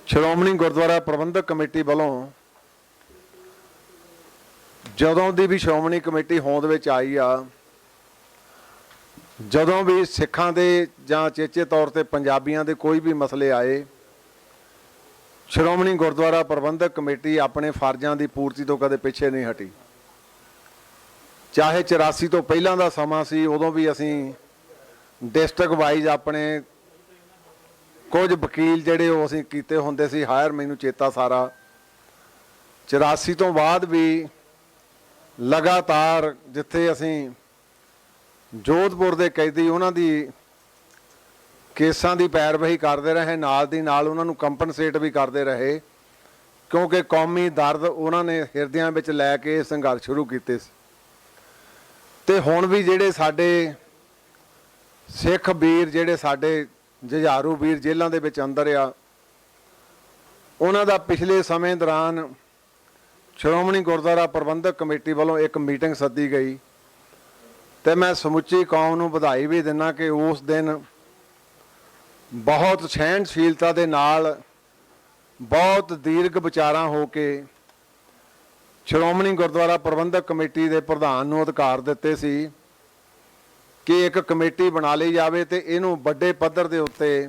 ਸ਼੍ਰੋਮਣੀ ਗੁਰਦੁਆਰਾ ਪ੍ਰਬੰਧਕ committee ਵੱਲੋਂ ਜਦੋਂ ਦੀ ਵੀ Shiromani committee ਹੋਂਦ ਵਿੱਚ ਆਈ ਆ, ਜਦੋਂ ਵੀ ਸਿੱਖਾਂ ਦੇ ਜਾਂ ਚੇਚੇ ਤੌਰ ਤੇ ਪੰਜਾਬੀਆਂ ਦੇ ਕੋਈ ਵੀ ਮਸਲੇ ਆਏ, ਸ਼੍ਰੋਮਣੀ ਗੁਰਦੁਆਰਾ ਪ੍ਰਬੰਧਕ ਕਮੇਟੀ ਆਪਣੇ ਫਰਜ਼ਾਂ ਦੀ ਪੂਰਤੀ ਤੋਂ ਕਦੇ ਪਿੱਛੇ ਨਹੀਂ ਹਟੀ। ਚਾਹੇ 84 ਤੋਂ ਪਹਿਲਾਂ ਦਾ ਸਮਾਂ ਸੀ, ਉਦੋਂ ਵੀ ਅਸੀਂ ਡਿਸਟ੍ਰਿਕਟ ਵਾਈਜ਼ ਆਪਣੇ ਕੁਝ ਵਕੀਲ ਜਿਹੜੇ ਉਹ ਅਸੀਂ ਕੀਤੇ ਹੁੰਦੇ ਸੀ ਹਾਇਰ, ਮੈਨੂੰ ਚੇਤਾ ਸਾਰਾ। 84 ਤੋਂ ਬਾਅਦ ਵੀ ਲਗਾਤਾਰ ਜਿੱਥੇ ਅਸੀਂ ਜੋਧਪੁਰ ਦੇ ਕੈਦੀ ਉਹਨਾਂ ਦੀ ਕੇਸਾਂ ਦੀ ਪੈਰਵਾਈ ਕਰਦੇ ਰਹੇ, ਨਾਲ ਦੀ ਨਾਲ ਉਹਨਾਂ ਨੂੰ ਕੰਪਨਸੇਟ ਵੀ ਕਰਦੇ ਰਹੇ, ਕਿਉਂਕਿ ਕੌਮੀ ਦਰਦ ਉਹਨਾਂ ਨੇ ਹਿਰਦਿਆਂ ਵਿੱਚ ਲੈ ਕੇ ਸੰਘਰਸ਼ ਸ਼ੁਰੂ ਕੀਤੇ ਸੀ। ਤੇ ਹੁਣ ਵੀ ਜਿਹੜੇ ਸਾਡੇ ਸਿੱਖ ਵੀਰ, ਜਿਹੜੇ ਸਾਡੇ ਜੁਝਾਰੂ ਵੀਰ ਜੇਲ੍ਹਾਂ ਦੇ ਵਿੱਚ ਅੰਦਰ ਆ, ਉਹਨਾਂ ਦਾ ਪਿਛਲੇ ਸਮੇਂ ਦੌਰਾਨ ਸ਼੍ਰੋਮਣੀ ਗੁਰਦੁਆਰਾ ਪ੍ਰਬੰਧਕ ਕਮੇਟੀ ਵੱਲੋਂ ਇੱਕ ਮੀਟਿੰਗ ਸੱਦੀ ਗਈ ਤੇ ਮੈਂ ਸਮੁੱਚੀ ਕੌਮ ਨੂੰ ਵਧਾਈ ਵੀ ਦਿੰਦਾ ਕਿ ਉਸ ਦਿਨ ਬਹੁਤ ਸਹਿਣਸ਼ੀਲਤਾ ਦੇ ਨਾਲ, ਬਹੁਤ ਦੀਰਘ ਵਿਚਾਰਾਂ ਹੋ ਕੇ ਸ਼੍ਰੋਮਣੀ ਗੁਰਦੁਆਰਾ ਪ੍ਰਬੰਧਕ ਕਮੇਟੀ ਦੇ ਪ੍ਰਧਾਨ ਨੂੰ ਅਧਿਕਾਰ ਦਿੱਤੇ ਸੀ ਕਿ ਇੱਕ ਕਮੇਟੀ ਬਣਾ ਲਈ ਜਾਵੇ ਤੇ ਇਹਨੂੰ ਵੱਡੇ ਪੱਧਰ ਦੇ ਉੱਤੇ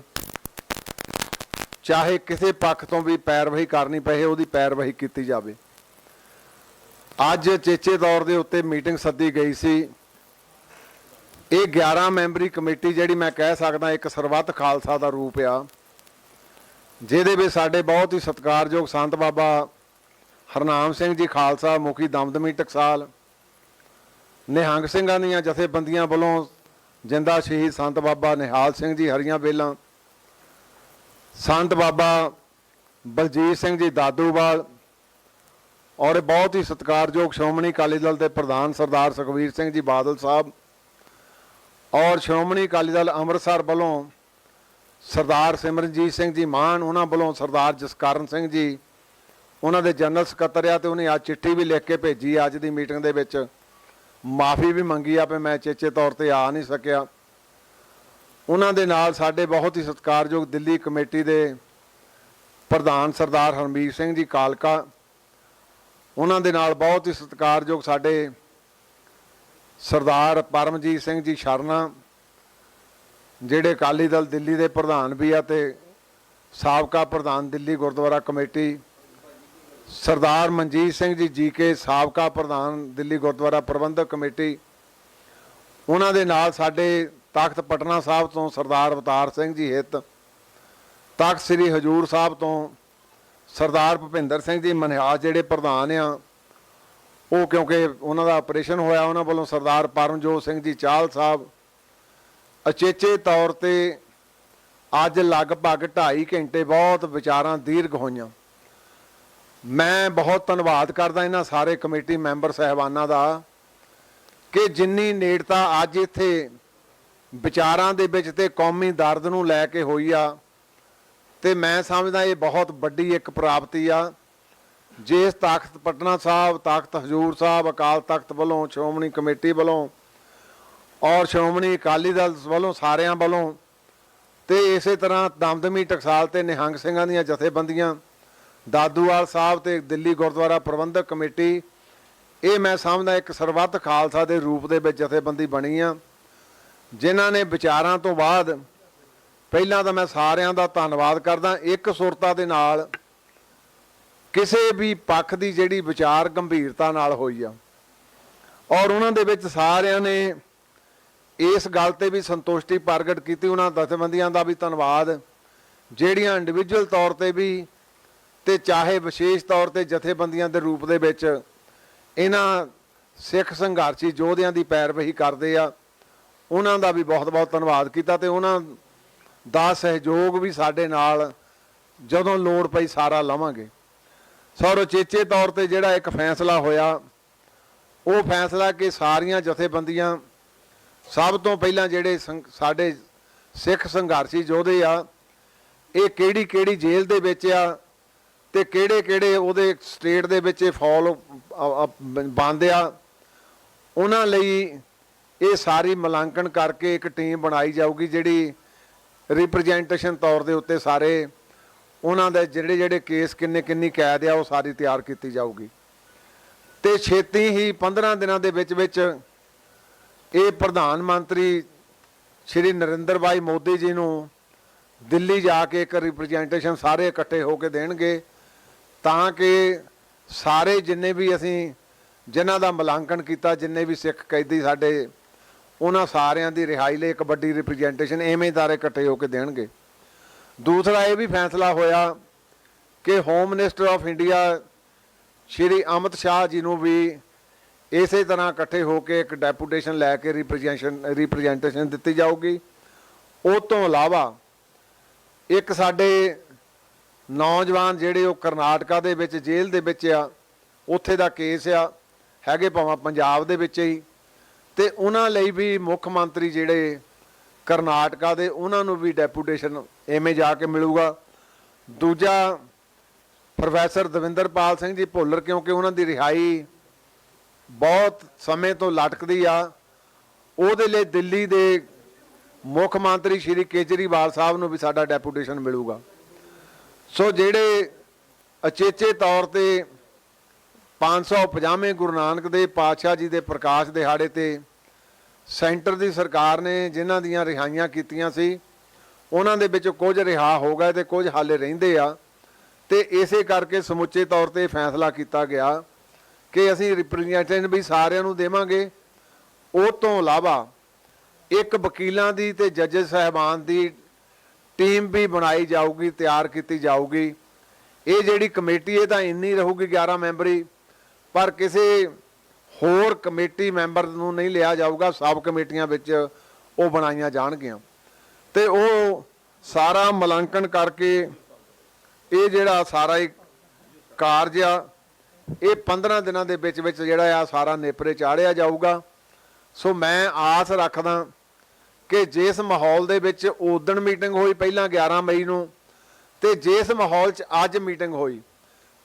ਚਾਹੇ ਕਿਸੇ ਪੱਖ ਤੋਂ ਵੀ ਪੈਰਵਾਈ ਕਰਨੀ ਪਏ, ਉਹਦੀ ਪੈਰਵਾਈ ਕੀਤੀ ਜਾਵੇ। ਅੱਜ ਚੇਚੇ ਤੌਰ ਦੇ ਉੱਤੇ ਮੀਟਿੰਗ ਸੱਦੀ ਗਈ ਸੀ। ਇਹ 11 ਮੈਂਬਰੀ ਕਮੇਟੀ ਜਿਹੜੀ ਮੈਂ ਕਹਿ ਸਕਦਾ ਇੱਕ ਸਰਬੱਤ ਖਾਲਸਾ ਦਾ ਰੂਪ ਆ, ਜਿਹਦੇ ਵਿੱਚ ਸਾਡੇ ਬਹੁਤ ਹੀ ਸਤਿਕਾਰਯੋਗ ਸੰਤ ਬਾਬਾ ਹਰਨਾਮ ਸਿੰਘ ਜੀ ਖਾਲਸਾ ਮੁਖੀ ਦਮਦਮੀ ਟਕਸਾਲ, ਨਿਹੰਗ ਸਿੰਘਾਂ ਦੀਆਂ ਜਥੇਬੰਦੀਆਂ ਵੱਲੋਂ ਜਿੰਦਾ ਸ਼ਹੀਦ ਸੰਤ ਬਾਬਾ ਨਿਹਾਲ ਸਿੰਘ ਜੀ ਹਰੀਆਂ ਬੇਲਾਂ, ਸੰਤ ਬਾਬਾ ਬਲਜੀਤ ਸਿੰਘ ਜੀ ਦਾਦੂਵਾਲ, ਔਰ ਬਹੁਤ ਹੀ ਸਤਿਕਾਰਯੋਗ ਸ਼੍ਰੋਮਣੀ ਅਕਾਲੀ ਦਲ ਦੇ ਪ੍ਰਧਾਨ ਸਰਦਾਰ ਸੁਖਬੀਰ ਸਿੰਘ ਜੀ ਬਾਦਲ ਸਾਹਿਬ, ਔਰ ਸ਼੍ਰੋਮਣੀ ਅਕਾਲੀ ਦਲ ਅੰਮ੍ਰਿਤਸਰ ਵੱਲੋਂ ਸਰਦਾਰ ਸਿਮਰਨਜੀਤ ਸਿੰਘ ਜੀ ਮਾਨ, ਉਹਨਾਂ ਵੱਲੋਂ ਸਰਦਾਰ ਜਸਕਰਨ ਸਿੰਘ ਜੀ ਉਹਨਾਂ ਦੇ ਜਨਰਲ ਸਕੱਤਰ ਆ, ਤੇ ਉਹਨੇ ਅੱਜ ਚਿੱਠੀ ਵੀ ਲਿਖ ਕੇ ਭੇਜੀ ਅੱਜ ਦੀ ਮੀਟਿੰਗ ਦੇ ਵਿੱਚ, ਮਾਫੀ ਵੀ ਮੰਗੀ ਆ ਵੀ ਮੈਂ ਚੇਚੇ ਤੌਰ ਤੇ ਆ ਨਹੀਂ ਸਕਿਆ। ਉਹਨਾਂ ਦੇ ਨਾਲ ਸਾਡੇ ਬਹੁਤ ਹੀ ਸਤਿਕਾਰਯੋਗ ਦਿੱਲੀ ਕਮੇਟੀ ਦੇ ਪ੍ਰਧਾਨ ਸਰਦਾਰ ਹਰਮੀਤ ਸਿੰਘ ਜੀ ਕਾਲਕਾ, ਉਹਨਾਂ ਦੇ ਨਾਲ ਬਹੁਤ ਹੀ ਸਤਿਕਾਰਯੋਗ ਸਾਡੇ ਸਰਦਾਰ ਪਰਮਜੀਤ ਸਿੰਘ ਜੀ ਸ਼ਰਨਾ, ਜਿਹੜੇ ਅਕਾਲੀ ਦਲ ਦਿੱਲੀ ਦੇ ਪ੍ਰਧਾਨ ਵੀ ਆ ਤੇ ਸਾਬਕਾ ਪ੍ਰਧਾਨ ਦਿੱਲੀ ਗੁਰਦੁਆਰਾ ਕਮੇਟੀ, ਸਰਦਾਰ ਮਨਜੀਤ ਸਿੰਘ ਜੀ ਜੀਕੇ, ਸਾਬਕਾ ਪ੍ਰਧਾਨ ਦਿੱਲੀ ਗੁਰਦੁਆਰਾ ਪ੍ਰਬੰਧਕ ਕਮੇਟੀ, ਉਹਨਾਂ ਦੇ ਨਾਲ ਸਾਡੇ ਤਖਤ ਪਟਨਾ ਸਾਹਿਬ ਤੋਂ ਸਰਦਾਰ ਅਵਤਾਰ ਸਿੰਘ ਜੀ ਹਿੱਤ, ਤਖਤ ਸ੍ਰੀ ਹਜੂਰ ਸਾਹਿਬ ਤੋਂ ਸਰਦਾਰ ਭੁਪਿੰਦਰ ਸਿੰਘ ਜੀ ਮਨਿਹਾਸ ਜਿਹੜੇ ਪ੍ਰਧਾਨ ਆ, ਉਹ ਕਿਉਂਕਿ ਉਹਨਾਂ ਦਾ ਆਪਰੇਸ਼ਨ ਹੋਇਆ, ਉਹਨਾਂ ਵੱਲੋਂ ਸਰਦਾਰ ਪਰਮਜੋਤ ਸਿੰਘ ਜੀ ਚਾਹਲ ਸਾਹਿਬ। ਅਚੇਚੇ ਤੌਰ ਤੇ ਅੱਜ ਲਗਭਗ 2.5 ਘੰਟੇ ਬਹੁਤ ਵਿਚਾਰਾਂ ਦੀਰਘ ਹੋਈਆਂ। ਮੈਂ ਬਹੁਤ ਧੰਨਵਾਦ ਕਰਦਾ ਇਹਨਾਂ ਸਾਰੇ ਕਮੇਟੀ ਮੈਂਬਰ ਸਾਹਿਬਾਨਾਂ ਦਾ ਕਿ ਜਿੰਨੀ ਨੇੜਤਾ ਅੱਜ ਇੱਥੇ ਵਿਚਾਰਾਂ ਦੇ ਵਿੱਚ ਤੇ ਕੌਮੀ ਦਰਦ ਨੂੰ ਲੈ ਕੇ ਹੋਈ ਆ, ਤੇ ਮੈਂ ਸਮਝਦਾ ਇਹ ਬਹੁਤ ਵੱਡੀ ਇੱਕ ਪ੍ਰਾਪਤੀ ਆ। ਜਿਸ ਤਖਤ ਪਟਨਾ ਸਾਹਿਬ, ਤਖਤ ਹਜ਼ੂਰ ਸਾਹਿਬ, ਅਕਾਲ ਤਖਤ ਵੱਲੋਂ, ਸ਼੍ਰੋਮਣੀ ਕਮੇਟੀ ਵੱਲੋਂ ਔਰ ਸ਼੍ਰੋਮਣੀ ਅਕਾਲੀ ਦਲ ਵੱਲੋਂ, ਸਾਰਿਆਂ ਵੱਲੋਂ, ਤੇ ਇਸੇ ਤਰ੍ਹਾਂ ਦਮਦਮੀ ਟਕਸਾਲ ਤੇ ਨਿਹੰਗ ਸਿੰਘਾਂ ਦੀਆਂ ਜਥੇਬੰਦੀਆਂ, ਦਾਦੂਵਾਲ ਸਾਹਿਬ ਤੇ ਦਿੱਲੀ ਗੁਰਦੁਆਰਾ ਪ੍ਰਬੰਧਕ ਕਮੇਟੀ, ਇਹ ਮੈਂ ਸਮਝਦਾ ਇੱਕ ਸਰਬੱਤ ਖਾਲਸਾ ਦੇ ਰੂਪ ਦੇ ਵਿੱਚ ਜਥੇਬੰਦੀ ਬਣੀ ਆ, ਜਿਨ੍ਹਾਂ ਨੇ ਵਿਚਾਰਾਂ ਤੋਂ ਬਾਅਦ ਪਹਿਲਾਂ ਤਾਂ ਮੈਂ ਸਾਰਿਆਂ ਦਾ ਧੰਨਵਾਦ ਕਰਦਾ, ਇੱਕ ਸੁਰਤਾ ਦੇ ਨਾਲ ਕਿਸੇ ਵੀ ਪੱਖ ਦੀ ਜਿਹੜੀ ਵਿਚਾਰ ਗੰਭੀਰਤਾ ਨਾਲ ਹੋਈ ਆ, ਔਰ ਉਹਨਾਂ ਦੇ ਵਿੱਚ ਸਾਰਿਆਂ ਨੇ ਇਸ ਗੱਲ ਤੇ ਵੀ ਸੰਤੁਸ਼ਟੀ ਪ੍ਰਗਟ ਕੀਤੀ। ਉਹਨਾਂ ਜਥੇਬੰਦੀਆਂ ਦਾ ਵੀ ਧੰਨਵਾਦ ਜਿਹੜੀਆਂ ਇੰਡੀਵਿਜੂਅਲ ਤੌਰ ਤੇ ਵੀ ਤੇ ਚਾਹੇ ਵਿਸ਼ੇਸ਼ ਤੌਰ ਤੇ ਜਥੇਬੰਦੀਆਂ ਦੇ ਰੂਪ ਦੇ ਵਿੱਚ ਇਹਨਾਂ ਸਿੱਖ ਸੰਘਰਸ਼ੀ ਯੋਧਿਆਂ ਦੀ ਪੈਰਵਾਈ ਕਰਦੇ ਆ, ਉਹਨਾਂ ਦਾ ਵੀ ਬਹੁਤ ਬਹੁਤ ਧੰਨਵਾਦ ਕੀਤਾ। ਤੇ ਉਹਨਾਂ ਦਾ ਸਹਿਯੋਗ ਵੀ ਸਾਡੇ ਨਾਲ ਜਦੋਂ ਲੋੜ ਪਈ ਸਾਰਾ ਲਵਾਂਗੇ। ਸੋ ਚੇਚੇ ਤੌਰ ਤੇ ਜਿਹੜਾ ਇੱਕ ਫੈਸਲਾ ਹੋਇਆ, ਉਹ ਫੈਸਲਾ ਕਿ ਸਾਰੀਆਂ ਜਥੇਬੰਦੀਆਂ, ਸਭ ਤੋਂ ਪਹਿਲਾਂ ਜਿਹੜੇ ਸਾਡੇ ਸਿੱਖ ਸੰਘਰਸ਼ੀ ਯੋਧੇ ਆ, ਇਹ ਕਿਹੜੀ ਕਿਹੜੀ ਜੇਲ੍ਹ ਦੇ ਵਿੱਚ ਆ ਤੇ ਕਿਹੜੇ ਕਿਹੜੇ ਉਹਦੇ ਸਟੇਟ ਦੇ ਵਿੱਚ ਫਾਲ ਬੰਦ ਆ, ਉਹਨਾਂ ਲਈ ਇਹ ਸਾਰੀ ਮੁਲਾਂਕਣ ਕਰਕੇ ਇੱਕ ਟੀਮ ਬਣਾਈ ਜਾਊਗੀ ਜਿਹੜੀ ਰਿਪਰੈਜ਼ੈਂਟੇਸ਼ਨ ਤੌਰ ਦੇ ਉੱਤੇ ਸਾਰੇ ਉਹਨਾਂ ਦੇ ਜਿਹੜੇ ਕੇਸ ਕਿੰਨੀ ਕੈਦ ਆ ਉਹ ਸਾਰੀ ਤਿਆਰ ਕੀਤੀ ਜਾਊਗੀ। ਤੇ ਛੇਤੀ ਹੀ 15 ਦਿਨਾਂ ਦੇ ਵਿੱਚ ਇਹ ਪ੍ਰਧਾਨ ਮੰਤਰੀ ਸ਼੍ਰੀ ਨਰਿੰਦਰ ਭਾਈ ਮੋਦੀ ਜੀ ਨੂੰ ਦਿੱਲੀ ਜਾ ਕੇ ਇੱਕ ਰਿਪਰੈਜ਼ੈਂਟੇਸ਼ਨ ਸਾਰੇ ਇਕੱਠੇ ਹੋ ਕੇ ਦੇਣਗੇ, ਤਾਂ ਕਿ ਸਾਰੇ ਜਿੰਨੇ ਵੀ ਅਸੀਂ ਜਿਨ੍ਹਾਂ ਦਾ ਮੁਲਾਂਕਣ ਕੀਤਾ, ਜਿੰਨੇ ਵੀ ਸਿੱਖ ਕੈਦੀ ਸਾਡੇ, ਉਹਨਾਂ ਸਾਰਿਆਂ ਦੀ ਰਿਹਾਈ ਲਈ ਇੱਕ ਵੱਡੀ ਰਿਪਰੈਜ਼ੈਂਟੇਸ਼ਨ ਐਵੇਂ ਦਾਰੇ ਇਕੱਠੇ ਹੋ ਕੇ ਦੇਣਗੇ। ਦੂਸਰਾ ਇਹ ਵੀ ਫੈਸਲਾ ਹੋਇਆ ਕਿ home minister of India Shri Amit Shah ji ਨੂੰ ਵੀ ਇਸੇ ਤਰ੍ਹਾਂ ਇਕੱਠੇ ਹੋ ਕੇ ਇੱਕ ਡੈਪੂਟੇਸ਼ਨ ਲੈ ਕੇ ਰਿਪਰੈਜ਼ੈਂਟੇਸ਼ਨ ਦਿੱਤੀ ਜਾਊਗੀ। ਉਹ ਤੋਂ ਇਲਾਵਾ ਇੱਕ ਸਾਡੇ ਨੌਜਵਾਨ ਜਿਹੜੇ ਉਹ ਕਰਨਾਟਕਾ ਦੇ ਵਿੱਚ ਜੇਲ੍ਹ ਦੇ ਵਿੱਚ ਆ, ਉੱਥੇ ਦਾ ਕੇਸ ਆ, ਹੈਗੇ ਭਾਵੇਂ ਪੰਜਾਬ ਦੇ ਵਿੱਚ ਹੀ, ਤੇ ਉਹਨਾਂ ਲਈ ਵੀ ਮੁੱਖ ਮੰਤਰੀ ਜਿਹੜੇ ਕਰਨਾਟਕਾ ਦੇ, ਉਹਨਾਂ ਨੂੰ ਵੀ ਡੈਪੂਟੇਸ਼ਨ ਐਵੇਂ ਜਾ ਕੇ ਮਿਲੂਗਾ। ਦੂਜਾ ਪ੍ਰੋਫੈਸਰ ਦਵਿੰਦਰਪਾਲ ਸਿੰਘ ਜੀ ਭੁੱਲਰ, ਕਿਉਂਕਿ ਉਹਨਾਂ ਦੀ ਰਿਹਾਈ ਬਹੁਤ ਸਮੇਂ ਤੋਂ ਲਟਕਦੀ ਆ, ਉਹਦੇ ਲਈ ਦਿੱਲੀ ਦੇ ਮੁੱਖ ਮੰਤਰੀ ਸ਼੍ਰੀ ਕੇਜਰੀਵਾਲ ਸਾਹਿਬ ਨੂੰ ਵੀ ਸਾਡਾ ਡੈਪੂਟੇਸ਼ਨ ਮਿਲੂਗਾ। ਸੋ ਜਿਹੜੇ ਅਚੇਚੇ ਤੌਰ ਤੇ 550ਵੇਂ ਗੁਰੂ ਨਾਨਕ ਦੇਵ ਪਾਤਸ਼ਾਹ ਜੀ ਦੇ ਪ੍ਰਕਾਸ਼ ਦਿਹਾੜੇ ਤੇ ਸੈਂਟਰ ਦੀ ਸਰਕਾਰ ਨੇ ਜਿਨ੍ਹਾਂ ਦੀਆਂ ਰਿਹਾਈਆਂ ਕੀਤੀਆਂ ਸੀ, ਉਹਨਾਂ ਦੇ ਵਿੱਚੋਂ ਕੁਝ ਰਿਹਾ ਹੋ ਗਏ ਤੇ ਕੁਝ ਹਾਲੇ ਰਹਿੰਦੇ ਆ, ਤੇ ਇਸੇ ਕਰਕੇ ਸਮੁੱਚੇ ਤੌਰ ਤੇ ਫੈਸਲਾ ਕੀਤਾ ਗਿਆ ਕਿ ਅਸੀਂ ਰਿਪਰੈਜ਼ੈਂਟੇਸ਼ਨ ਵੀ ਸਾਰਿਆਂ ਨੂੰ ਦੇਵਾਂਗੇ। ਉਹ ਤੋਂ ਇਲਾਵਾ ਇੱਕ ਵਕੀਲਾਂ ਦੀ ਤੇ ਜੱਜ ਸਾਹਿਬਾਨ ਦੀ ਟੀਮ ਵੀ ਬਣਾਈ ਜਾਊਗੀ, ਤਿਆਰ ਕੀਤੀ ਜਾਊਗੀ। ਇਹ ਜਿਹੜੀ ਕਮੇਟੀ ਇਹ ਤਾਂ ਇੰਨੀ ਰਹੂਗੀ 11 ਮੈਂਬਰੀ, ਪਰ ਕਿਸੇ ਹੋਰ ਕਮੇਟੀ ਮੈਂਬਰ ਨੂੰ ਨਹੀਂ ਲਿਆ ਜਾਊਗਾ, ਸਬ ਕਮੇਟੀਆਂ ਵਿੱਚ ਉਹ ਬਣਾਈਆਂ ਜਾਣਗੀਆਂ ਤੇ ਉਹ ਸਾਰਾ ਮੁਲਾਂਕਣ ਕਰਕੇ ਇਹ ਜਿਹੜਾ ਸਾਰਾ ਹੀ ਕਾਰਜ ਆ ਇਹ 15 ਦਿਨਾਂ ਦੇ ਵਿੱਚ ਜਿਹੜਾ ਆ ਸਾਰਾ ਨੇਪਰੇ ਚਾੜਿਆ ਜਾਊਗਾ। ਸੋ ਮੈਂ ਆਸ ਰੱਖਦਾ ਕਿ ਜਿਸ ਮਾਹੌਲ ਦੇ ਵਿੱਚ ਉਦਣ ਮੀਟਿੰਗ ਹੋਈ ਪਹਿਲਾਂ 11 ਮਈ ਨੂੰ, ਤੇ ਜਿਸ ਮਾਹੌਲ 'ਚ ਅੱਜ ਮੀਟਿੰਗ ਹੋਈ,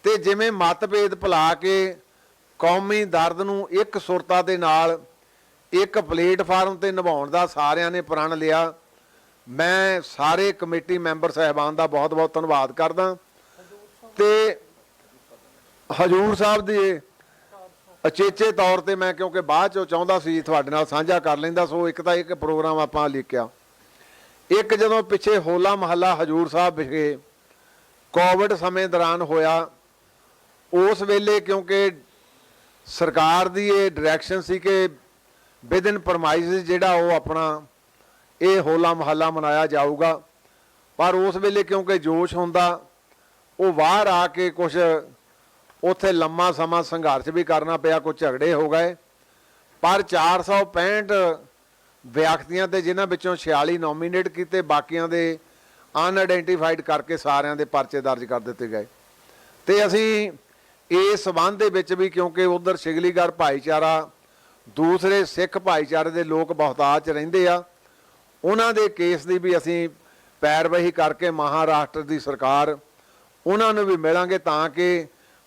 ਤੇ ਜਿਵੇਂ ਮਤਭੇਦ ਭੁਲਾ ਕੇ ਕੌਮੀ ਦਰਦ ਨੂੰ ਇੱਕ ਸੁਰਤਾ ਦੇ ਨਾਲ ਇੱਕ ਪਲੇਟਫਾਰਮ ਤੇ ਨਿਭਾਉਣ ਦਾ ਸਾਰਿਆਂ ਨੇ ਪ੍ਰਣ ਲਿਆ। ਮੈਂ ਸਾਰੇ ਕਮੇਟੀ ਮੈਂਬਰ ਸਾਹਿਬਾਨ ਦਾ ਬਹੁਤ ਬਹੁਤ ਧੰਨਵਾਦ ਕਰਦਾ ਤੇ ਹਜੂਰ ਸਾਹਿਬ ਦੇ ਅਚੇਚੇ ਤੌਰ ਤੇ ਮੈਂ, ਕਿਉਂਕਿ ਬਾਅਦ ਚੋਂ ਚਾਹੁੰਦਾ ਸੀ ਤੁਹਾਡੇ ਨਾਲ ਸਾਂਝਾ ਕਰ ਲੈਂਦਾ, ਸੋ ਇੱਕ ਤਾਂ ਇੱਕ ਪ੍ਰੋਗਰਾਮ ਆਪਾਂ ਲਿਖਿਆ। ਇੱਕ ਜਦੋਂ ਪਿੱਛੇ ਹੋਲਾ ਮਹੱਲਾ ਹਜੂਰ ਸਾਹਿਬ ਵਿਖੇ ਕੋਵਿਡ ਸਮੇਂ ਦੌਰਾਨ ਹੋਇਆ, ਉਸ ਵੇਲੇ ਕਿਉਂਕਿ ਸਰਕਾਰ ਦੀ ਇਹ ਡਾਇਰੈਕਸ਼ਨ ਸੀ ਕਿ ਵਿਦਿਨ ਪ੍ਰਮਾਈਸਿਸ ਜਿਹੜਾ ਉਹ ਆਪਣਾ ਇਹ ਹੋਲਾ ਮਹੱਲਾ ਮਨਾਇਆ ਜਾਊਗਾ, ਪਰ ਉਸ ਵੇਲੇ ਕਿਉਂਕਿ ਜੋਸ਼ ਹੁੰਦਾ, ਉਹ ਬਾਹਰ ਆ ਕੇ ਕੁਛ ਉੱਥੇ ਲੰਮਾ ਸਮਾਂ ਸੰਘਰਸ਼ ਵੀ ਕਰਨਾ ਪਿਆ, ਕੁਝ ਝਗੜੇ ਹੋ ਗਏ, ਪਰ 465 ਵਿਅਕਤੀਆਂ ਤੇ ਜਿਨ੍ਹਾਂ ਵਿੱਚੋਂ 46 ਨੋਮੀਨੇਟ ਕੀਤੇ, ਬਾਕੀਆਂ ਦੇ ਅਨਆਇਡੈਂਟੀਫਾਈਡ ਕਰਕੇ ਸਾਰਿਆਂ ਦੇ ਪਰਚੇ ਦਰਜ ਕਰ ਦਿੱਤੇ ਗਏ। ਤੇ ਅਸੀਂ ਇਸ ਸੰਬੰਧ ਦੇ ਵਿੱਚ ਵੀ, ਕਿਉਂਕਿ ਉਧਰ ਸ਼ਿਗਲੀਗੜ੍ਹ ਭਾਈਚਾਰਾ ਦੂਸਰੇ ਸਿੱਖ ਭਾਈਚਾਰੇ ਦੇ ਲੋਕ ਬਹੁਤਾਤ 'ਚ ਰਹਿੰਦੇ ਆ, ਉਹਨਾਂ ਦੇ ਕੇਸ ਦੀ ਵੀ ਅਸੀਂ ਪੈਰਵਾਈ ਕਰਕੇ ਮਹਾਰਾਸ਼ਟਰ ਦੀ ਸਰਕਾਰ ਉਹਨਾਂ ਨੂੰ ਵੀ ਮਿਲਾਂਗੇ, ਤਾਂ ਕਿ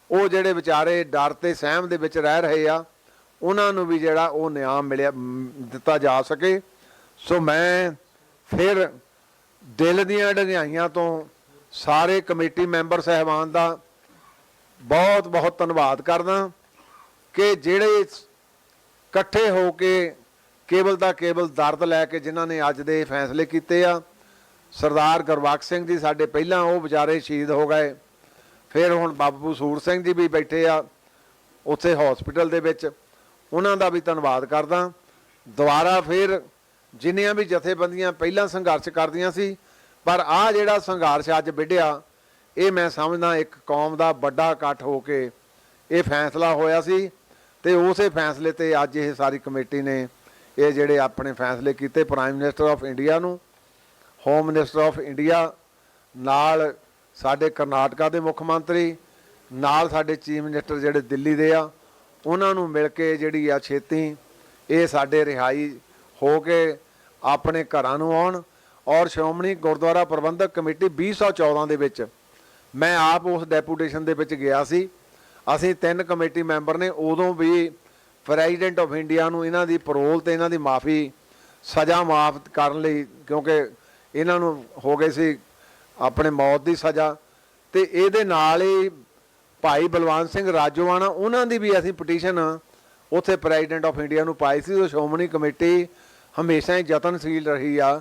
ਉਹ ਜਿਹੜੇ ਵਿਚਾਰੇ ਡਰ ਤੇ ਸਹਿਮ ਦੇ ਵਿੱਚ ਰਹਿ ਰਹੇ ਆ, ਉਹਨਾਂ ਨੂੰ ਵੀ ਜਿਹੜਾ ਉਹ ਨਿਆਂ ਦਿੱਤਾ ਜਾ ਸਕੇ। ਸੋ ਮੈਂ ਫਿਰ ਦਿਲ ਦੀਆਂ ਡੰਗਾਈਆਂ ਤੋਂ ਸਾਰੇ ਕਮੇਟੀ ਮੈਂਬਰ ਸਾਹਿਬਾਨ ਦਾ ਬਹੁਤ ਬਹੁਤ ਧੰਨਵਾਦ ਕਰਦਾ ਕਿ ਜਿਹੜੇ ਇਕੱਠੇ ਹੋ ਕੇ ਕੇਵਲ ਦਾ ਕੇਵਲ ਦਰਦ ਲੈ ਕੇ ਜਿਨ੍ਹਾਂ ਨੇ ਅੱਜ ਦੇ ਫੈਸਲੇ ਕੀਤੇ ਆ। ਸਰਦਾਰ ਗੁਰਬਖਸ਼ ਸਿੰਘ ਜੀ ਸਾਡੇ ਪਹਿਲਾਂ ਉਹ ਵਿਚਾਰੇ ਸ਼ਹੀਦ ਹੋ ਗਏ, ਫਿਰ ਹੁਣ ਬਾਬੂ ਸੂਰ ਸਿੰਘ ਜੀ ਵੀ ਬੈਠੇ ਆ ਉੱਥੇ ਹਸਪੀਟਲ ਦੇ ਵਿੱਚ, ਉਹਨਾਂ ਦਾ ਵੀ ਧੰਨਵਾਦ ਕਰਦਾ। ਦੁਬਾਰਾ ਫਿਰ ਜਿੰਨੀਆਂ ਵੀ ਜਥੇਬੰਦੀਆਂ ਪਹਿਲਾਂ ਸੰਘਰਸ਼ ਕਰਦੀਆਂ ਸੀ, ਪਰ ਆਹ ਜਿਹੜਾ ਸੰਘਰਸ਼ ਅੱਜ ਵਿੱਢਿਆ, ਇਹ ਮੈਂ ਸਮਝਦਾ ਇੱਕ ਕੌਮ ਦਾ ਵੱਡਾ ਇਕੱਠ ਹੋ ਕੇ ਇਹ ਫੈਸਲਾ ਹੋਇਆ ਸੀ, ਤੇ ਉਸੇ ਫੈਸਲੇ ਤੇ ਅੱਜ ਇਹ ਸਾਰੀ ਕਮੇਟੀ ਨੇ ਇਹ ਜਿਹੜੇ ਆਪਣੇ ਫੈਸਲੇ ਕੀਤੇ। ਪ੍ਰਾਈਮ ਮਿਨਿਸਟਰ ਆਫ ਇੰਡੀਆ ਨੂੰ, ਹੋਮ ਮਿਨਿਸਟਰ ਆਫ ਇੰਡੀਆ ਨਾਲ ਸਾਡੇ ਕਰਨਾਟਕਾ ਦੇ ਮੁੱਖ ਮੰਤਰੀ ਨਾਲ ਸਾਡੇ ਚੀਫ ਮਿਨਿਸਟਰ ਜਿਹੜੇ ਦਿੱਲੀ ਦੇ ਆ, ਉਹਨਾਂ ਨੂੰ ਮਿਲ ਕੇ ਜਿਹੜੀ ਆ ਛੇਤੀ ਇਹ ਸਾਡੇ ਰਿਹਾਈ ਹੋ ਕੇ ਆਪਣੇ ਘਰਾਂ ਨੂੰ ਆਉਣ। ਔਰ ਸ਼੍ਰੋਮਣੀ ਗੁਰਦੁਆਰਾ ਪ੍ਰਬੰਧਕ ਕਮੇਟੀ 2014 ਦੇ ਵਿੱਚ ਮੈਂ ਆਪ ਉਸ ਡੈਪੂਟੇਸ਼ਨ ਦੇ ਵਿੱਚ ਗਿਆ ਸੀ। ਅਸੀਂ 3 ਕਮੇਟੀ ਮੈਂਬਰ ਨੇ, ਉਦੋਂ ਵੀ ਪ੍ਰੈਜ਼ੀਡੈਂਟ ਆਫ ਇੰਡੀਆ ਨੂੰ ਇਹਨਾਂ ਦੀ ਪਰੋਲ ਤੇ ਇਹਨਾਂ ਦੀ ਮਾਫੀ ਸਜ਼ਾ ਮਾਫ ਕਰਨ ਲਈ, ਕਿਉਂਕਿ ਇਹਨਾਂ ਨੂੰ ਹੋ ਗਏ ਸੀ ਆਪਣੇ ਮੌਤ ਦੀ ਸਜ਼ਾ, ਤੇ ਇਹਦੇ ਨਾਲ ਹੀ ਭਾਈ ਬਲਵੰਤ ਸਿੰਘ ਰਾਜੋਆਣਾ ਉਹਨਾਂ ਦੀ ਵੀ ਅਸੀਂ ਪਟੀਸ਼ਨ ਉੱਥੇ ਪ੍ਰੈਜ਼ੀਡੈਂਟ ਆਫ ਇੰਡੀਆ ਨੂੰ ਪਾਈ ਸੀ। ਉਹ ਸ਼੍ਰੋਮਣੀ ਕਮੇਟੀ ਹਮੇਸ਼ਾ ਹੀ ਯਤਨਸ਼ੀਲ ਰਹੀ ਆ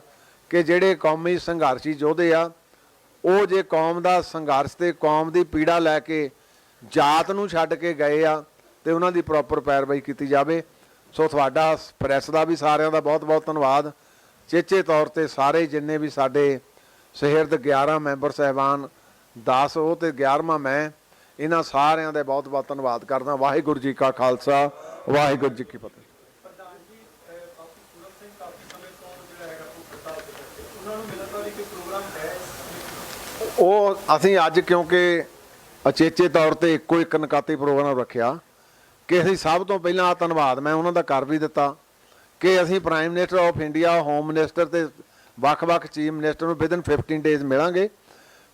ਕਿ ਜਿਹੜੇ ਕੌਮੀ ਸੰਘਰਸ਼ੀ ਯੋਧੇ ਆ ਉਹ ਜੇ ਕੌਮ ਦਾ ਸੰਘਰਸ਼ ਤੇ ਕੌਮ ਦੀ ਪੀੜਾ ਲੈ ਕੇ ਜਾਤ ਨੂੰ ਛੱਡ ਕੇ ਗਏ ਆ ਤੇ ਉਹਨਾਂ ਦੀ ਪ੍ਰੋਪਰ ਪੈਰਵਾਈ ਕੀਤੀ ਜਾਵੇ। ਸੋ ਤੁਹਾਡਾ ਪ੍ਰੈਸ ਦਾ ਵੀ ਸਾਰਿਆਂ ਦਾ ਬਹੁਤ ਬਹੁਤ ਧੰਨਵਾਦ। ਚੇਚੇ ਤੌਰ ਤੇ ਸਾਰੇ ਜਿੰਨੇ ਵੀ ਸਾਡੇ ਸਹਿਰਦ 11 ਮੈਂਬਰ ਸਾਹਿਬਾਨ 10 ਉਹ ਤੇ 11ਵਾਂ ਮੈਂ, ਇਹਨਾਂ ਸਾਰਿਆਂ ਦਾ ਬਹੁਤ ਬਹੁਤ ਧੰਨਵਾਦ ਕਰਦਾ। ਵਾਹਿਗੁਰੂ ਜੀ ਕਾ ਖਾਲਸਾ, ਵਾਹਿਗੁਰੂ ਜੀ ਕੀ ਫਤਿਹ। ਉਹ ਅਸੀਂ ਅੱਜ ਕਿਉਂਕਿ ਅਚੇਚੇ ਤੌਰ ਤੇ ਇੱਕੋ ਇੱਕ ਨਕਾਤੀ ਪ੍ਰੋਗਰਾਮ ਰੱਖਿਆ ਕਿ ਅਸੀਂ ਸਭ ਤੋਂ ਪਹਿਲਾਂ ਧੰਨਵਾਦ ਮੈਂ ਉਹਨਾਂ ਦਾ ਕਰ ਵੀ ਦਿੱਤਾ ਕਿ ਅਸੀਂ prime minister of India, home minister ਤੇ ਵੱਖ-ਵੱਖ ਚੀਫ ਮਿਨਿਸਟਰ ਨੂੰ ਵਿਦਨ 15 ਡੇਜ਼ ਮਿਲਾਂਗੇ।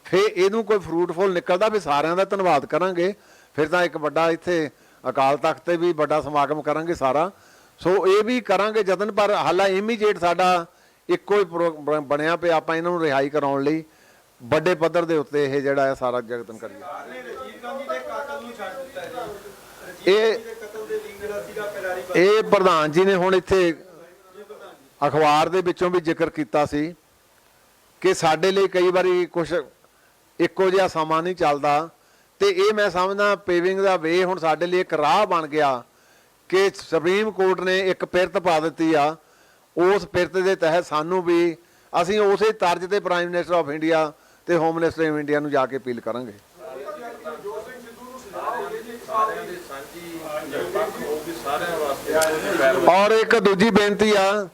ਫਿਰ ਇਹਨੂੰ ਕੋਈ ਫਰੂਟਫੁਲ ਨਿਕਲਦਾ ਫਿਰ ਸਾਰਿਆਂ ਦਾ ਧੰਨਵਾਦ ਕਰਾਂਗੇ। ਫਿਰ ਤਾਂ ਇੱਕ ਵੱਡਾ ਇੱਥੇ ਅਕਾਲ ਤਖਤ ਤੇ ਵੀ ਵੱਡਾ ਸਮਾਗਮ ਕਰਾਂਗੇ ਸਾਰਾ। ਸੋ ਇਹ ਵੀ ਕਰਾਂਗੇ ਯਤਨ, ਪਰ ਹਾਲਾ ਇਮੀਡੀਏਟ ਸਾਡਾ ਇੱਕੋ ਹੀ ਬਣਿਆ ਪਿਆ ਆਪਾਂ ਇਹਨਾਂ ਨੂੰ ਰਿਹਾਈ ਕਰਾਉਣ ਲਈ ਵੱਡੇ ਪੱਧਰ ਦੇ ਉੱਤੇ ਇਹ ਜਿਹੜਾ ਹੈ ਸਾਰਾ ਯਤਨ ਕਰੀਏ। ਇਹ ਪ੍ਰਧਾਨ ਜੀ ਨੇ ਹੁਣ ਇੱਥੇ ਅਖਬਾਰ ਦੇ ਵਿੱਚੋਂ ਵੀ ਜ਼ਿਕਰ ਕੀਤਾ ਸੀ ਕਿ ਸਾਡੇ ਲਈ ਕਈ ਵਾਰੀ ਕੁਝ ਇੱਕੋ ਜਿਹਾ ਸਮਾਂ ਨਹੀਂ ਚੱਲਦਾ ਤੇ ਇਹ ਮੈਂ ਸਮਝਦਾ ਪੇਵਿੰਗ ਦਾ ਵੇ ਹੁਣ ਸਾਡੇ ਲਈ ਇੱਕ ਰਾਹ ਬਣ ਗਿਆ ਕਿ ਸੁਪਰੀਮ ਕੋਰਟ ਨੇ ਇੱਕ ਪਿਰਤ ਪਾ ਦਿੱਤੀ ਆ। ਉਸ ਪਿਰਤ ਦੇ ਤਹਿਤ ਸਾਨੂੰ ਵੀ ਅਸੀਂ ਉਸੇ ਤਰਜ਼ ਤੇ ਪ੍ਰਾਈਮ ਮਿਨਿਸਟਰ ਆਫ ਇੰਡੀਆ ਤੇ ਹੋਮ ਮਿਨਿਸਟਰ ਆਫ ਇੰਡੀਆ ਨੂੰ ਜਾ ਕੇ ਅਪੀਲ ਕਰਾਂਗੇ। ਔਰ ਇੱਕ ਦੂਜੀ ਬੇਨਤੀ ਆ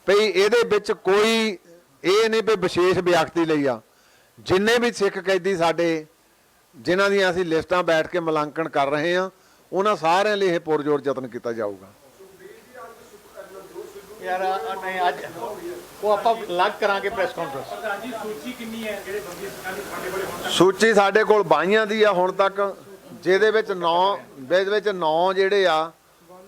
ਭਈ ਇਹਦੇ ਵਿੱਚ ਕੋਈ ਇਹ ਨਹੀਂ ਵੀ ਵਿਸ਼ੇਸ਼ ਵਿਅਕਤੀ ਲਈ ਆ, ਜਿੰਨੇ ਵੀ ਸਿੱਖ ਕੈਦੀ ਸਾਡੇ ਜਿਨ੍ਹਾਂ ਦੀਆਂ ਅਸੀਂ ਲਿਸਟਾਂ ਬੈਠ ਕੇ ਮੁਲਾਂਕਣ ਕਰ ਰਹੇ ਹਾਂ ਉਹਨਾਂ ਸਾਰਿਆਂ ਲਈ ਇਹ ਪੁਰਜੋਰ ਯਤਨ ਕੀਤਾ ਜਾਊਗਾ। ਯਾਰ ਨਹੀਂ ਅੱਜ ਉਹ ਆਪਾਂ ਅਲੱਗ ਕਰਾਂਗੇ ਪ੍ਰੈਸ ਕਾਨਫਰੰਸ। ਪ੍ਰਧਾਨ ਜੀ ਸੂਚੀ ਕਿੰਨੀ ਹੈ ਜਿਹੜੇ ਬੰਦੀ ਸਿੰਘਾਂ ਦੀ ਸਾਡੇ ਕੋਲੇ ਹੁਣ ਤੱਕ? ਸੂਚੀ ਸਾਡੇ ਕੋਲ 22 ਦੀ ਆ ਹੁਣ ਤੱਕ, ਜਿਹਦੇ ਵਿੱਚ 9 ਜਿਹੜੇ ਆ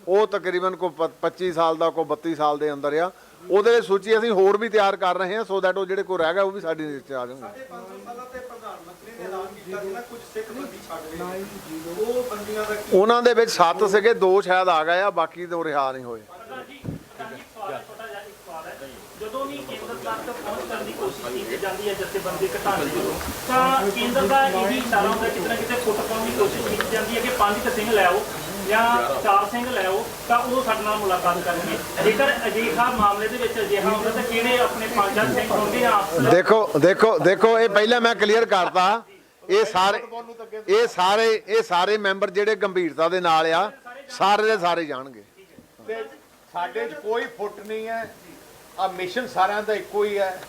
ਉਹ ਤਕਰੀਬਨ ਕੋ 25 ਸਾਲ ਦਾ ਕੋ 32 ਸਾਲ ਦੇ ਅੰਦਰ ਆ। ਉਹਦੇ ਸੂਚੀ ਅਸੀਂ ਹੋਰ ਵੀ ਤਿਆਰ ਕਰ ਰਹੇ ਹਾਂ ਸੋ ਦੈਟ ਉਹ ਜਿਹੜੇ ਕੋਈ ਰਹਿ ਗਿਆ ਉਹ ਵੀ ਸਾਡੀ ਲਿਸਟ 'ਚ ਆ ਜਾਣਗੇ। 500 ਸਾਲਾਂ ਤੇ ਪ੍ਰਧਾਨ ਮੰਤਰੀ ਨੇ ਐਲਾਨ ਕੀਤਾ ਸੀ ਨਾ ਕੁਝ ਸਿੱਖ ਬੰਦੀ ਛੱਡ ਗਏ, ਉਹ ਬੰਦੀਆਂ ਦਾ ਉਹਨਾਂ ਦੇ ਵਿੱਚ 7 ਸੀਗੇ, 2 ਸ਼ਾਇਦ ਆ ਗਏ ਆ, ਬਾਕੀ ਤੋਂ ਰਿਹਾ ਨਹੀਂ ਹੋਏ। ਜਦੋਂ ਵੀ ਕੇਂਦਰ ਤੱਕ ਪਹੁੰਚ ਕਰਨ ਦੀ ਕੋਸ਼ਿਸ਼ ਕੀਤੀ ਜਾਂਦੀ ਹੈ ਜਥੇਬੰਦੀ ਘਟਾਉਣ ਦੀ ਤਾਂ ਕੇਂਦਰ ਦਾ ਇਹੀ ਇਸ਼ਾਰਾ ਹੁੰਦਾ ਕਿਤੇ ਨਾ ਕਿਤੇ ਫੁੱਟ ਪਾਉਣ ਦੀ ਕੋਸ਼ਿਸ਼ ਕੀਤੀ ਜਾਂਦੀ ਹੈ ਕਿ 5 ਸਿੰਘ ਲੈ ਆਓ ਜਾਂ 4 ਸਿੰਘ ਲੈ ਆਓ ਤਾਂ ਉਹ ਸਾਡੇ ਨਾਲ ਮੁਲਾਕਾਤ ਕਰਨਗੇ। ਜੇਕਰ ਅਜਿਹਾ ਮਾਮਲੇ ਦੇ ਵਿੱਚ ਅਜਿਹਾ ਹੁੰਦਾ ਤਾਂ ਕਿਹੜੇ ਆਪਣੇ 5 ਸਿੰਘ ਹੋਣਗੇ ਆਪਸ ਦੇਖੋ ਇਹ ਪਹਿਲਾਂ ਮੈਂ ਕਲੀਅਰ ਕਰਤਾ ਇਹ ਸਾਰੇ ਮੈਂਬਰ ਜਿਹੜੇ ਗੰਭੀਰਤਾ ਦੇ ਨਾਲ ਆ ਸਾਰੇ ਦੇ ਸਾਰੇ ਜਾਣਗੇ। ਤੇ ਸਾਡੇ 'ਚ ਕੋਈ ਫੁੱਟ ਨਹੀਂ ਹੈ, ਆ ਮਿਸ਼ਨ ਸਾਰਿਆਂ ਦਾ ਇੱਕੋ ਹੀ ਹੈ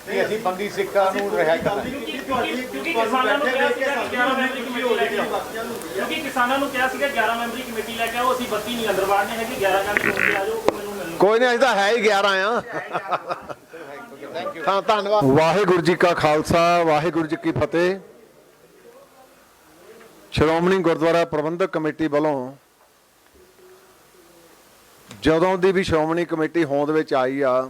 ਕਿ ਅਸੀਂ ਬੰਦੀ ਸਿੱਖਾਂ ਨੂੰ ਰਿਹਾ ਕਰਨਾ। ਕਿਉਂਕਿ ਕਿਸਾਨਾਂ ਨੂੰ ਕਿਹਾ ਸੀਗਾ ਕਿ 11 ਮੈਂਬਰੀ ਕਮੇਟੀ ਲੈ ਕੇ ਆਓ, ਕਿਉਂਕਿ ਕਿਸਾਨਾਂ ਨੂੰ ਕਿਹਾ ਸੀਗਾ 11 ਮੈਂਬਰੀ ਕਮੇਟੀ ਲੈ ਕੇ ਆਓ, ਅਸੀਂ 32 ਨਹੀਂ ਅੰਦਰ ਵਾੜਨੇ ਹੈਗੇ, 11 ਕਹਿੰਦੇ ਹੋ ਕੇ ਆ ਜਾਓ ਮੈਨੂੰ ਮਿਲਣ। ਕੋਈ ਨਹੀਂ, ਅਸੀਂ ਤਾਂ ਹੈ ਹੀ 11 ਆ। ਹਾਂ ਧੰਨਵਾਦ। ਵਾਹਿਗੁਰੂ ਜੀ ਕਾ ਖਾਲਸਾ, ਵਾਹਿਗੁਰੂ ਜੀ ਕੀ ਫਤਿਹ। ਸ਼੍ਰੋਮਣੀ ਗੁਰਦੁਆਰਾ ਪ੍ਰਬੰਧਕ ਕਮੇਟੀ ਵੱਲੋਂ ਜਦੋਂ ਦੀ ਵੀ ਸ਼੍ਰੋਮਣੀ ਕਮੇਟੀ ਹੋਂਦ ਵਿੱਚ ਆਈ ਆ,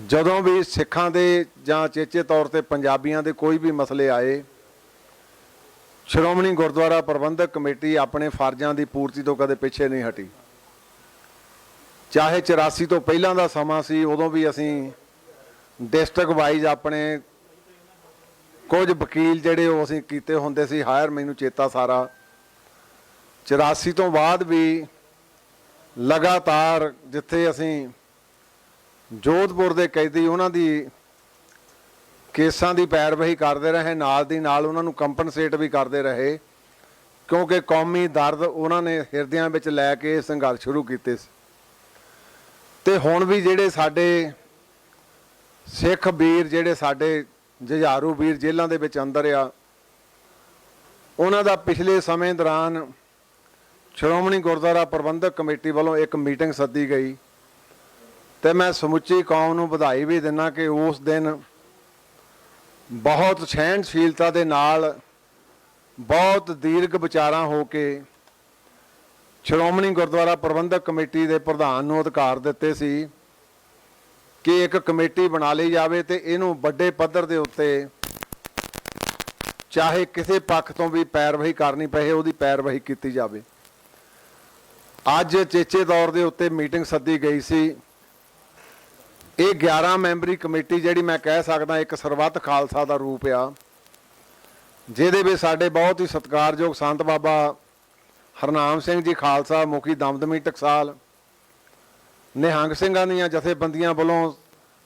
ਜਦੋਂ ਵੀ ਸਿੱਖਾਂ ਦੇ ਜਾਂ ਚੇਚੇ ਤੌਰ ਤੇ ਪੰਜਾਬੀਆਂ ਦੇ ਕੋਈ ਵੀ ਮਸਲੇ ਆਏ, ਸ਼੍ਰੋਮਣੀ ਗੁਰਦੁਆਰਾ ਪ੍ਰਬੰਧਕ ਕਮੇਟੀ ਆਪਣੇ ਫਰਜ਼ਾਂ ਦੀ ਪੂਰਤੀ ਤੋਂ ਕਦੇ ਪਿੱਛੇ ਨਹੀਂ ਹਟੀ। ਚਾਹੇ 84 ਤੋਂ ਪਹਿਲਾਂ ਦਾ ਸਮਾਂ ਸੀ, ਉਦੋਂ ਵੀ ਅਸੀਂ ਡਿਸਟ੍ਰਿਕਟ ਵਾਈਜ਼ ਆਪਣੇ ਕੁਝ ਵਕੀਲ ਜਿਹੜੇ ਉਹ ਅਸੀਂ ਕੀਤੇ ਹੁੰਦੇ ਸੀ ਹਾਇਰ, ਮੈਨੂੰ ਚੇਤਾ ਸਾਰਾ। 84 ਤੋਂ ਬਾਅਦ ਵੀ ਲਗਾਤਾਰ ਜਿੱਥੇ ਅਸੀਂ ਜੋਧਪੁਰ ਦੇ ਕੈਦੀ ਉਹਨਾਂ ਦੀ ਕੇਸਾਂ ਦੀ ਪੈਰਵਾਈ ਕਰਦੇ ਰਹੇ, ਨਾਲ ਦੀ ਨਾਲ ਉਹਨਾਂ ਨੂੰ ਕੰਪਨਸੇਟ ਵੀ ਕਰਦੇ ਰਹੇ, ਕਿਉਂਕਿ ਕੌਮੀ ਦਰਦ ਉਹਨਾਂ ਨੇ ਹਿਰਦਿਆਂ ਵਿੱਚ ਲੈ ਕੇ ਸੰਘਰਸ਼ ਸ਼ੁਰੂ ਕੀਤੇ ਸੀ। ਤੇ ਹੁਣ ਵੀ ਜਿਹੜੇ ਸਾਡੇ ਸਿੱਖ ਵੀਰ, ਜਿਹੜੇ ਸਾਡੇ ਜੁਝਾਰੂ ਵੀਰ ਜੇਲ੍ਹਾਂ ਦੇ ਵਿੱਚ ਅੰਦਰ ਆ, ਉਹਨਾਂ ਦਾ ਪਿਛਲੇ ਸਮੇਂ ਦੌਰਾਨ ਸ਼੍ਰੋਮਣੀ ਗੁਰਦੁਆਰਾ ਪ੍ਰਬੰਧਕ ਕਮੇਟੀ ਵੱਲੋਂ ਇੱਕ ਮੀਟਿੰਗ ਸੱਦੀ ਗਈ ਤੇ ਮੈਂ ਸਮੁੱਚੀ ਕੌਮ ਨੂੰ ਵਧਾਈ ਵੀ ਦਿੰਦਾ ਕਿ ਉਸ ਦਿਨ ਬਹੁਤ ਸਹਿਣਸ਼ੀਲਤਾ ਦੇ ਨਾਲ, ਬਹੁਤ ਦੀਰਘ ਵਿਚਾਰਾਂ ਹੋ ਕੇ ਸ਼੍ਰੋਮਣੀ ਗੁਰਦੁਆਰਾ ਪ੍ਰਬੰਧਕ ਕਮੇਟੀ ਦੇ ਪ੍ਰਧਾਨ ਨੂੰ ਅਧਿਕਾਰ ਦਿੱਤੇ ਸੀ ਕਿ ਇੱਕ ਕਮੇਟੀ ਬਣਾ ਲਈ ਜਾਵੇ ਤੇ ਇਹਨੂੰ ਵੱਡੇ ਪੱਧਰ ਦੇ ਉੱਤੇ ਚਾਹੇ ਕਿਸੇ ਪੱਖ ਤੋਂ ਵੀ ਪੈਰਵਾਈ ਕਰਨੀ ਪਏ ਉਹਦੀ ਪੈਰਵਾਈ ਕੀਤੀ ਜਾਵੇ। ਅੱਜ ਚੇਚੇ ਦੌਰ ਦੇ ਉੱਤੇ ਮੀਟਿੰਗ ਸੱਦੀ ਗਈ ਸੀ। ਇਹ 11 ਮੈਂਬਰੀ ਕਮੇਟੀ ਜਿਹੜੀ ਮੈਂ ਕਹਿ ਸਕਦਾ ਇੱਕ ਸਰਬੱਤ ਖਾਲਸਾ ਦਾ ਰੂਪ ਆ, ਜਿਹਦੇ ਵਿੱਚ ਸਾਡੇ ਬਹੁਤ ਹੀ ਸਤਿਕਾਰਯੋਗ ਸੰਤ ਬਾਬਾ ਹਰਨਾਮ ਸਿੰਘ ਜੀ ਖਾਲਸਾ ਮੁਖੀ ਦਮਦਮੀ ਟਕਸਾਲ, ਨਿਹੰਗ ਸਿੰਘਾਂ ਦੀਆਂ ਜਥੇਬੰਦੀਆਂ ਵੱਲੋਂ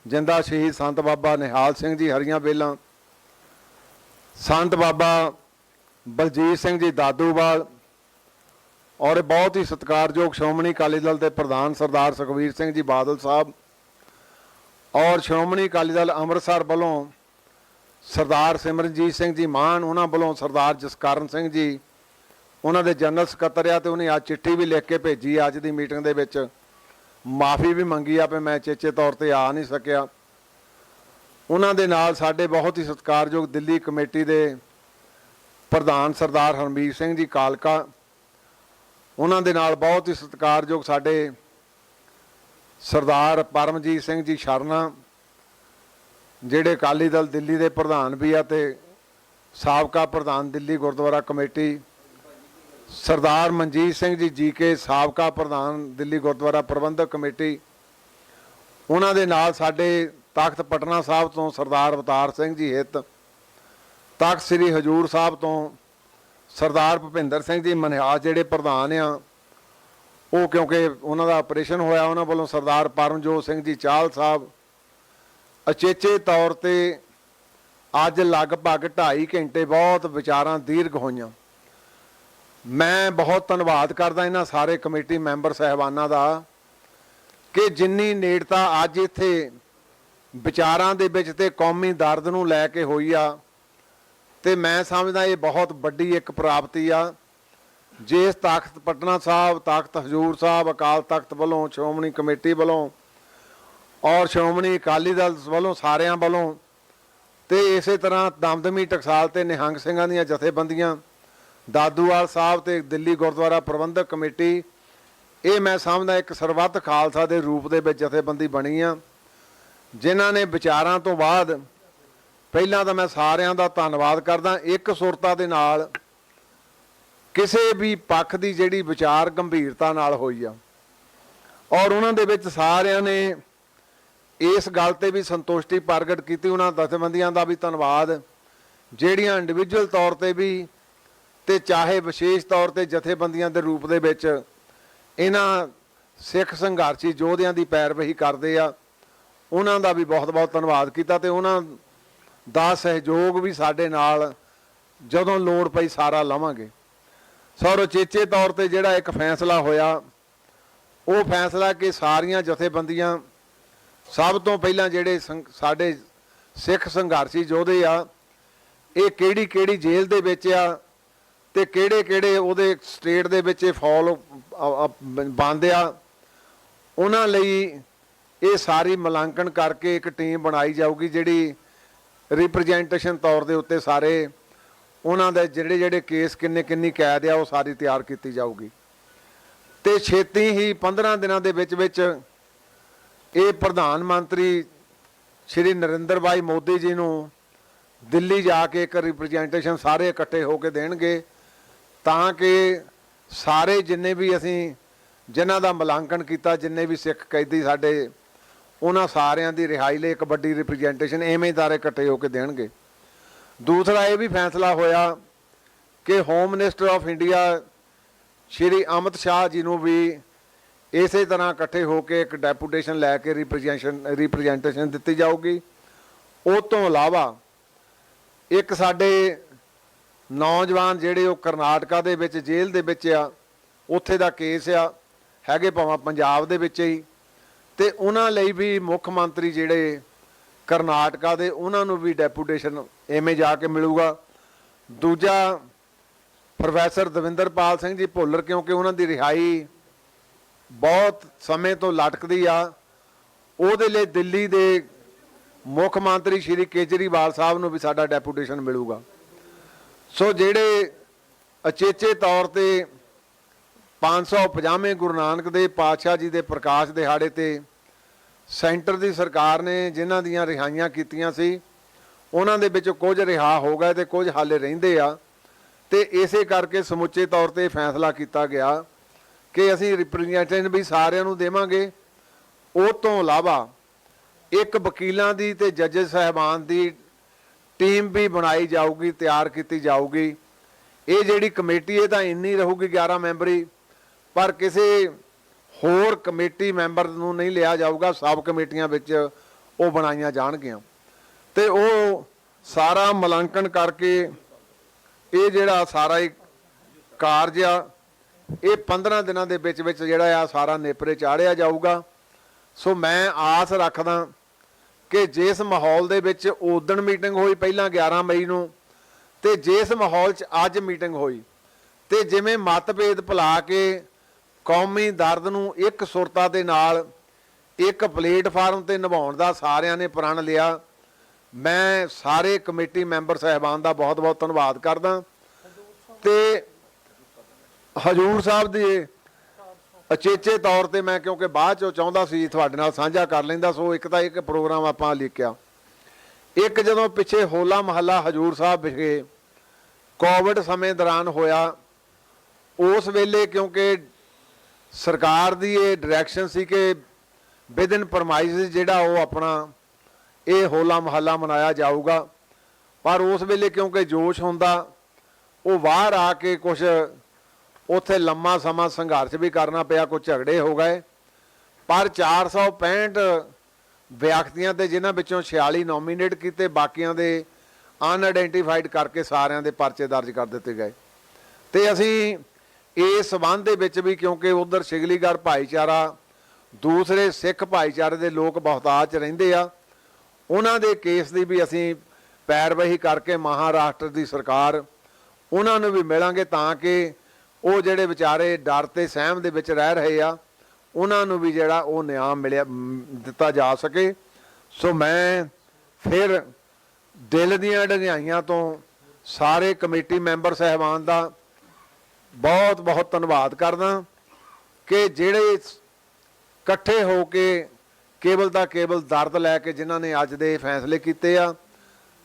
ਜਿੰਦਾ ਸ਼ਹੀਦ ਸੰਤ ਬਾਬਾ ਨਿਹਾਲ ਸਿੰਘ ਜੀ ਹਰੀਆਂ ਬੇਲਾਂ, ਸੰਤ ਬਾਬਾ ਬਲਜੀਤ ਸਿੰਘ ਜੀ ਦਾਦੂਵਾਲ, ਔਰ ਬਹੁਤ ਹੀ ਸਤਿਕਾਰਯੋਗ ਸ਼੍ਰੋਮਣੀ ਅਕਾਲੀ ਦਲ ਦੇ ਪ੍ਰਧਾਨ ਸਰਦਾਰ ਸੁਖਬੀਰ ਸਿੰਘ ਜੀ ਬਾਦਲ ਸਾਹਿਬ, ਔਰ ਸ਼੍ਰੋਮਣੀ ਅਕਾਲੀ ਦਲ ਅੰਮ੍ਰਿਤਸਰ ਵੱਲੋਂ ਸਰਦਾਰ ਸਿਮਰਨਜੀਤ ਸਿੰਘ ਜੀ ਮਾਨ, ਉਹਨਾਂ ਵੱਲੋਂ ਸਰਦਾਰ ਜਸਕਰਨ ਸਿੰਘ ਜੀ ਉਹਨਾਂ ਦੇ ਜਨਰਲ ਸਕੱਤਰ ਆ, ਤੇ ਉਹਨੇ ਅੱਜ ਚਿੱਠੀ ਵੀ ਲਿਖ ਕੇ ਭੇਜੀ ਅੱਜ ਦੀ ਮੀਟਿੰਗ ਦੇ ਵਿੱਚ, ਮਾਫੀ ਵੀ ਮੰਗੀ ਆ ਵੀ ਮੈਂ ਚੇਚੇ ਤੌਰ ਤੇ ਆ ਨਹੀਂ ਸਕਿਆ। ਉਹਨਾਂ ਦੇ ਨਾਲ ਸਾਡੇ ਬਹੁਤ ਹੀ ਸਤਿਕਾਰਯੋਗ ਦਿੱਲੀ ਕਮੇਟੀ ਦੇ ਪ੍ਰਧਾਨ ਸਰਦਾਰ ਹਰਮੀਤ ਸਿੰਘ ਜੀ ਕਾਲਕਾ, ਉਹਨਾਂ ਦੇ ਨਾਲ ਬਹੁਤ ਹੀ ਸਤਿਕਾਰਯੋਗ ਸਾਡੇ ਸਰਦਾਰ ਪਰਮਜੀਤ ਸਿੰਘ ਜੀ ਸ਼ਰਨਾ, ਜਿਹੜੇ ਅਕਾਲੀ ਦਲ ਦਿੱਲੀ ਦੇ ਪ੍ਰਧਾਨ ਵੀ ਆ ਤੇ ਸਾਬਕਾ ਪ੍ਰਧਾਨ ਦਿੱਲੀ ਗੁਰਦੁਆਰਾ ਕਮੇਟੀ, ਸਰਦਾਰ ਮਨਜੀਤ ਸਿੰਘ ਜੀ ਜੀਕੇ ਸਾਬਕਾ ਪ੍ਰਧਾਨ ਦਿੱਲੀ ਗੁਰਦੁਆਰਾ ਪ੍ਰਬੰਧਕ ਕਮੇਟੀ, ਉਹਨਾਂ ਦੇ ਨਾਲ ਸਾਡੇ ਤਖਤ ਪਟਨਾ ਸਾਹਿਬ ਤੋਂ ਸਰਦਾਰ ਅਵਤਾਰ ਸਿੰਘ ਜੀ ਹਿੱਤ, ਤਖਤ ਸ੍ਰੀ ਹਜੂਰ ਸਾਹਿਬ ਤੋਂ ਸਰਦਾਰ ਭੁਪਿੰਦਰ ਸਿੰਘ ਜੀ ਮਨਿਹਾਸ ਜਿਹੜੇ ਪ੍ਰਧਾਨ ਆ, ਉਹ ਕਿਉਂਕਿ ਉਹਨਾਂ ਦਾ ਆਪਰੇਸ਼ਨ ਹੋਇਆ, ਉਹਨਾਂ ਵੱਲੋਂ ਸਰਦਾਰ ਪਰਮਜੋਤ ਸਿੰਘ ਜੀ ਚਾਹਲ ਸਾਹਿਬ। ਅਚੇਚੇ ਤੌਰ ਤੇ ਅੱਜ ਲਗਭਗ 2.5 ਘੰਟੇ ਬਹੁਤ ਵਿਚਾਰਾਂ ਦੀਰਘ ਹੋਈਆਂ। ਮੈਂ ਬਹੁਤ ਧੰਨਵਾਦ ਕਰਦਾ ਇਹਨਾਂ ਸਾਰੇ ਕਮੇਟੀ ਮੈਂਬਰ ਸਾਹਿਬਾਨਾਂ ਦਾ ਕਿ ਜਿੰਨੀ ਨੇੜਤਾ ਅੱਜ ਇੱਥੇ ਵਿਚਾਰਾਂ ਦੇ ਵਿੱਚ ਤੇ ਕੌਮੀ ਦਰਦ ਨੂੰ ਲੈ ਕੇ ਹੋਈ ਆ, ਤੇ ਮੈਂ ਸਮਝਦਾ ਇਹ ਬਹੁਤ ਵੱਡੀ ਇੱਕ ਪ੍ਰਾਪਤੀ ਆ। ਜਿਸ ਤਖਤ ਪਟਨਾ ਸਾਹਿਬ, ਤਖਤ ਹਜ਼ੂਰ ਸਾਹਿਬ, ਅਕਾਲ ਤਖਤ ਵੱਲੋਂ, ਸ਼੍ਰੋਮਣੀ ਕਮੇਟੀ ਵੱਲੋਂ ਔਰ ਸ਼੍ਰੋਮਣੀ ਅਕਾਲੀ ਦਲ ਵੱਲੋਂ, ਸਾਰਿਆਂ ਵੱਲੋਂ, ਤੇ ਇਸੇ ਤਰ੍ਹਾਂ ਦਮਦਮੀ ਟਕਸਾਲ ਤੇ ਨਿਹੰਗ ਸਿੰਘਾਂ ਦੀਆਂ ਜਥੇਬੰਦੀਆਂ, ਦਾਦੂਵਾਲ ਸਾਹਿਬ ਤੇ ਦਿੱਲੀ ਗੁਰਦੁਆਰਾ ਪ੍ਰਬੰਧਕ ਕਮੇਟੀ, ਇਹ ਮੈਂ ਸਮਝਦਾ ਇੱਕ ਸਰਬੱਤ ਖਾਲਸਾ ਦੇ ਰੂਪ ਦੇ ਵਿੱਚ ਜਥੇਬੰਦੀ ਬਣੀ ਆ, ਜਿਨ੍ਹਾਂ ਨੇ ਵਿਚਾਰਾਂ ਤੋਂ ਬਾਅਦ ਪਹਿਲਾਂ ਤਾਂ ਮੈਂ ਸਾਰਿਆਂ ਦਾ ਧੰਨਵਾਦ ਕਰਦਾ। ਇੱਕ ਸੁਰਤਾ ਦੇ ਨਾਲ ਕਿਸੇ ਵੀ ਪੱਖ ਦੀ ਜਿਹੜੀ ਵਿਚਾਰ ਗੰਭੀਰਤਾ ਨਾਲ ਹੋਈ ਆ, ਔਰ ਉਹਨਾਂ ਦੇ ਵਿੱਚ ਸਾਰਿਆਂ ਨੇ ਇਸ ਗੱਲ ਤੇ ਵੀ ਸੰਤੁਸ਼ਟੀ ਪ੍ਰਗਟ ਕੀਤੀ। ਉਹਨਾਂ ਜਥੇਬੰਦੀਆਂ ਦਾ ਵੀ ਧੰਨਵਾਦ ਜਿਹੜੀਆਂ ਇੰਡੀਵਿਜੂਅਲ ਤੌਰ ਤੇ ਵੀ ਤੇ ਚਾਹੇ ਵਿਸ਼ੇਸ਼ ਤੌਰ ਤੇ ਜਥੇਬੰਦੀਆਂ ਦੇ ਰੂਪ ਦੇ ਵਿੱਚ ਇਹਨਾਂ ਸਿੱਖ ਸੰਘਰਸ਼ੀ ਯੋਧਿਆਂ ਦੀ ਪੈਰਵੀ ਕਰਦੇ ਆ, ਉਹਨਾਂ ਦਾ ਵੀ ਬਹੁਤ ਬਹੁਤ ਧੰਨਵਾਦ ਕੀਤਾ। ਤੇ ਉਹਨਾਂ ਦਾ ਸਹਿਯੋਗ ਵੀ ਸਾਡੇ ਨਾਲ ਜਦੋਂ ਲੋੜ ਪਈ ਸਾਰਾ ਲਵਾਂਗੇ। ਸੋ ਉਚੇਚੇ ਤੌਰ ਤੇ ਜਿਹੜਾ ਇੱਕ ਫੈਸਲਾ ਹੋਇਆ, ਉਹ ਫੈਸਲਾ ਕਿ ਸਾਰੀਆਂ ਜਥੇਬੰਦੀਆਂ, ਸਭ ਤੋਂ ਪਹਿਲਾਂ ਜਿਹੜੇ ਸਾਡੇ ਸਿੱਖ ਸੰਘਰਸ਼ੀ ਯੋਧੇ ਆ, ਇਹ ਕਿਹੜੀ ਕਿਹੜੀ ਜੇਲ੍ਹ ਦੇ ਵਿੱਚ ਆ ਤੇ ਕਿਹੜੇ ਕਿਹੜੇ ਉਹਦੇ ਸਟੇਟ ਦੇ ਵਿੱਚ ਇਹ ਫੌਲ ਬੰਦ ਆ, ਉਹਨਾਂ ਲਈ ਇਹ ਸਾਰੀ ਮੁਲਾਂਕਣ ਕਰਕੇ ਇੱਕ ਟੀਮ ਬਣਾਈ ਜਾਊਗੀ, ਜਿਹੜੀ ਰਿਪਰੈਜ਼ੈਂਟੇਸ਼ਨ ਤੌਰ ਦੇ ਉੱਤੇ ਸਾਰੇ ਉਹਨਾਂ ਦੇ ਜਿਹੜੇ ਜਿਹੜੇ ਕੇਸ ਕਿੰਨੀ ਕੈਦ ਆ ਉਹ ਸਾਰੀ ਤਿਆਰ ਕੀਤੀ ਜਾਊਗੀ। ਤੇ ਛੇਤੀ ਹੀ 15 ਦਿਨਾਂ ਦੇ ਵਿੱਚ ਇਹ ਪ੍ਰਧਾਨ ਮੰਤਰੀ ਸ਼੍ਰੀ ਨਰਿੰਦਰ ਭਾਈ ਮੋਦੀ ਜੀ ਨੂੰ ਦਿੱਲੀ ਜਾ ਕੇ ਇੱਕ ਰਿਪਰੈਜ਼ੈਂਟੇਸ਼ਨ ਸਾਰੇ ਇਕੱਠੇ ਹੋ ਕੇ ਦੇਣਗੇ, ਤਾਂ ਕਿ ਸਾਰੇ ਜਿੰਨੇ ਵੀ ਅਸੀਂ ਜਿਨ੍ਹਾਂ ਦਾ ਮੁਲਾਂਕਣ ਕੀਤਾ, ਜਿੰਨੇ ਵੀ ਸਿੱਖ ਕੈਦੀ ਸਾਡੇ, ਉਹਨਾਂ ਸਾਰਿਆਂ ਦੀ ਰਿਹਾਈ ਲਈ ਇੱਕ ਵੱਡੀ ਰਿਪਰੈਜ਼ੈਂਟੇਸ਼ਨ ਐਵੇਂ ਦਾਰੇ ਇਕੱਠੇ ਹੋ ਕੇ ਦੇਣਗੇ। ਦੂਸਰਾ ਇਹ ਵੀ ਫੈਸਲਾ ਹੋਇਆ ਕਿ home minister of India Shri Amit Shah ji ਨੂੰ ਵੀ ਇਸੇ ਤਰ੍ਹਾਂ ਇਕੱਠੇ ਹੋ ਕੇ ਇੱਕ ਡੈਪੂਟੇਸ਼ਨ ਲੈ ਕੇ ਰਿਪਰੈਜ਼ੈਂਟੇਸ਼ਨ ਦਿੱਤੀ ਜਾਊਗੀ। ਉਹ ਤੋਂ ਇਲਾਵਾ ਇੱਕ ਸਾਡੇ ਨੌਜਵਾਨ ਜਿਹੜੇ ਉਹ ਕਰਨਾਟਕਾ ਦੇ ਵਿੱਚ ਜੇਲ੍ਹ ਦੇ ਵਿੱਚ ਆ, ਉੱਥੇ ਦਾ ਕੇਸ ਆ, ਹੈਗੇ ਭਾਵੇਂ ਪੰਜਾਬ ਦੇ ਵਿੱਚ ਹੀ, ਤੇ ਉਹਨਾਂ ਲਈ ਵੀ ਮੁੱਖ ਮੰਤਰੀ ਜਿਹੜੇ ਕਰਨਾਟਕਾ ਦੇ, ਉਹਨਾਂ ਨੂੰ ਵੀ ਡੈਪੂਟੇਸ਼ਨ ਐਵੇਂ ਜਾ ਕੇ ਮਿਲੂਗਾ। ਦੂਜਾ ਪ੍ਰੋਫੈਸਰ ਦਵਿੰਦਰਪਾਲ ਸਿੰਘ ਜੀ ਭੁੱਲਰ, ਕਿਉਂਕਿ ਉਹਨਾਂ ਦੀ ਰਿਹਾਈ ਬਹੁਤ ਸਮੇਂ ਤੋਂ ਲਟਕਦੀ ਆ, ਉਹਦੇ ਲਈ ਦਿੱਲੀ ਦੇ ਮੁੱਖ ਮੰਤਰੀ ਸ਼੍ਰੀ ਕੇਜਰੀਵਾਲ ਸਾਹਿਬ ਨੂੰ ਵੀ ਸਾਡਾ ਡੈਪੂਟੇਸ਼ਨ ਮਿਲੂਗਾ। ਸੋ ਜਿਹੜੇ ਅਚੇਚੇ ਤੌਰ ਤੇ 550ਵੇਂ ਗੁਰੂ ਨਾਨਕ ਦੇਵ ਪਾਤਸ਼ਾਹ ਜੀ ਦੇ ਪ੍ਰਕਾਸ਼ ਦਿਹਾੜੇ ਤੇ ਸੈਂਟਰ ਦੀ ਸਰਕਾਰ ਨੇ ਜਿਨ੍ਹਾਂ ਦੀਆਂ ਰਿਹਾਈਆਂ ਕੀਤੀਆਂ ਸੀ, ਉਹਨਾਂ ਦੇ ਵਿੱਚ ਕੁਝ ਰਿਹਾ ਹੋ ਗਏ ਤੇ ਕੁਝ ਹਾਲੇ ਰਹਿੰਦੇ ਆ। ਤੇ ਇਸੇ ਕਰਕੇ ਸਮੁੱਚੇ ਤੌਰ ਤੇ ਫੈਸਲਾ ਕੀਤਾ ਗਿਆ ਕਿ ਅਸੀਂ ਰਿਪਰੈਜ਼ੈਂਟੇਟਿਵ ਵੀ ਸਾਰਿਆਂ ਨੂੰ ਦੇਵਾਂਗੇ। ਉਹ ਤੋਂ ਇਲਾਵਾ ਇੱਕ ਵਕੀਲਾਂ ਦੀ ਤੇ ਜੱਜਸ ਸਾਹਿਬਾਨ ਦੀ ਟੀਮ ਵੀ ਬਣਾਈ ਜਾਊਗੀ, ਤਿਆਰ ਕੀਤੀ ਜਾਊਗੀ। ਇਹ ਜਿਹੜੀ ਕਮੇਟੀ ਇਹ ਤਾਂ ਇੰਨੀ ਰਹੂਗੀ 11 ਮੈਂਬਰੀ, ਪਰ ਕਿਸੇ ਹੋਰ ਕਮੇਟੀ ਮੈਂਬਰ ਨੂੰ ਨਹੀਂ ਲਿਆ ਜਾਊਗਾ। ਸਬ ਕਮੇਟੀਆਂ ਵਿੱਚ ਉਹ ਬਣਾਈਆਂ ਜਾਣਗੀਆਂ ਤੇ ਉਹ ਸਾਰਾ ਮੁਲਾਂਕਣ ਕਰਕੇ ਇਹ ਜਿਹੜਾ ਸਾਰਾ ਇੱਕ ਕਾਰਜ ਆ ਇਹ 15 ਦਿਨਾਂ ਦੇ ਵਿੱਚ ਜਿਹੜਾ ਆ ਸਾਰਾ ਨੇਪਰੇ ਚਾੜਿਆ ਜਾਊਗਾ। ਸੋ ਮੈਂ ਆਸ ਰੱਖਦਾ ਕਿ ਜਿਸ ਮਾਹੌਲ ਦੇ ਵਿੱਚ ਉਦਣ ਮੀਟਿੰਗ ਹੋਈ ਪਹਿਲਾਂ 11 ਮਈ ਨੂੰ ਤੇ ਜਿਸ ਮਾਹੌਲ 'ਚ ਅੱਜ ਮੀਟਿੰਗ ਹੋਈ ਤੇ ਜਿਵੇਂ ਮਤਭੇਦ ਭੁਲਾ ਕੇ ਕੌਮੀ ਦਰਦ ਨੂੰ ਇੱਕ ਸੁਰਤਾ ਦੇ ਨਾਲ ਇੱਕ ਪਲੇਟਫਾਰਮ ਤੇ ਨਿਭਾਉਣ ਦਾ ਸਾਰਿਆਂ ਨੇ ਪ੍ਰਣ ਲਿਆ। ਮੈਂ ਸਾਰੇ ਕਮੇਟੀ ਮੈਂਬਰ ਸਾਹਿਬਾਨ ਦਾ ਬਹੁਤ ਬਹੁਤ ਧੰਨਵਾਦ ਕਰਦਾ ਤੇ ਹਜੂਰ ਸਾਹਿਬ ਦੇ ਅਚੇਚੇ ਤੌਰ ਤੇ ਮੈਂ ਕਿਉਂਕਿ ਬਾਅਦ ਚੋਂ ਚਾਹੁੰਦਾ ਸੀ ਤੁਹਾਡੇ ਨਾਲ ਸਾਂਝਾ ਕਰ ਲੈਂਦਾ। ਸੋ ਇੱਕ ਤਾਂ ਇੱਕ ਪ੍ਰੋਗਰਾਮ ਆਪਾਂ ਲਿਖਿਆ, ਇੱਕ ਜਦੋਂ ਪਿੱਛੇ ਹੋਲਾ ਮਹੱਲਾ ਹਜੂਰ ਸਾਹਿਬ ਵਿਖੇ ਕੋਵਿਡ ਸਮੇਂ ਦੌਰਾਨ ਹੋਇਆ, ਉਸ ਵੇਲੇ ਕਿਉਂਕਿ ਸਰਕਾਰ ਦੀ ਇਹ ਡਾਇਰੈਕਸ਼ਨ ਸੀ ਕਿ ਵਿਦਨ ਪ੍ਰਮਾਈਜ਼ ਜਿਹੜਾ ਉਹ ਆਪਣਾ ਇਹ ਹੋਲਾ ਮਹੱਲਾ ਮਨਾਇਆ ਜਾਊਗਾ, ਪਰ ਉਸ ਵੇਲੇ ਕਿਉਂਕਿ ਜੋਸ਼ ਹੁੰਦਾ ਉਹ ਬਾਹਰ ਆ ਕੇ ਕੁਝ ਉੱਥੇ ਲੰਮਾ ਸਮਾਂ ਸੰਘਰਸ਼ ਵੀ ਕਰਨਾ ਪਿਆ, ਕੁਝ ਝਗੜੇ ਹੋ ਗਏ। ਪਰ 465 ਵਿਅਕਤੀਆਂ ਤੇ ਜਿਨ੍ਹਾਂ ਵਿੱਚੋਂ 46 ਨੋਮੀਨੇਟ ਕੀਤੇ, ਬਾਕੀਆਂ ਦੇ ਅਨਆਇਡੈਂਟੀਫਾਈਡ ਕਰਕੇ ਸਾਰਿਆਂ ਦੇ ਪਰਚੇ ਦਰਜ ਕਰ ਦਿੱਤੇ ਗਏ। ਤੇ ਅਸੀਂ ਇਸ ਸਬੰਧ ਦੇ ਵਿੱਚ ਵੀ ਕਿਉਂਕਿ ਉਧਰ ਸ਼ਿਗਲੀਗੜ੍ਹ ਭਾਈਚਾਰਾ ਦੂਸਰੇ ਸਿੱਖ ਭਾਈਚਾਰੇ ਦੇ ਲੋਕ ਬਹੁਤਾਤ 'ਚ ਰਹਿੰਦੇ ਆ, ਉਹਨਾਂ ਦੇ ਕੇਸ ਦੀ ਵੀ ਅਸੀਂ ਪੈਰਵਾਈ ਕਰਕੇ ਮਹਾਰਾਸ਼ਟਰ ਦੀ ਸਰਕਾਰ ਉਹਨਾਂ ਨੂੰ ਵੀ ਮਿਲਾਂਗੇ ਤਾਂ ਕਿ ਉਹ ਜਿਹੜੇ ਵਿਚਾਰੇ ਡਰ ਤੇ ਸਹਿਮ ਦੇ ਵਿੱਚ ਰਹਿ ਰਹੇ ਆ ਉਹਨਾਂ ਨੂੰ ਵੀ ਜਿਹੜਾ ਉਹ ਨਿਆਂ ਦਿੱਤਾ ਜਾ ਸਕੇ। ਸੋ ਮੈਂ ਫਿਰ ਦਿਲ ਦੀਆਂ ਡੰਗਾਈਆਂ ਤੋਂ ਸਾਰੇ ਕਮੇਟੀ ਮੈਂਬਰ ਸਾਹਿਬਾਨ ਦਾ ਬਹੁਤ ਬਹੁਤ ਧੰਨਵਾਦ ਕਰਦਾ ਕਿ ਜਿਹੜੇ ਇਕੱਠੇ ਹੋ ਕੇ ਕੇਵਲ ਦਾ ਕੇਵਲ ਦਰਦ ਲੈ ਕੇ ਜਿਨ੍ਹਾਂ ਨੇ ਅੱਜ ਦੇ ਫੈਸਲੇ ਕੀਤੇ ਆ।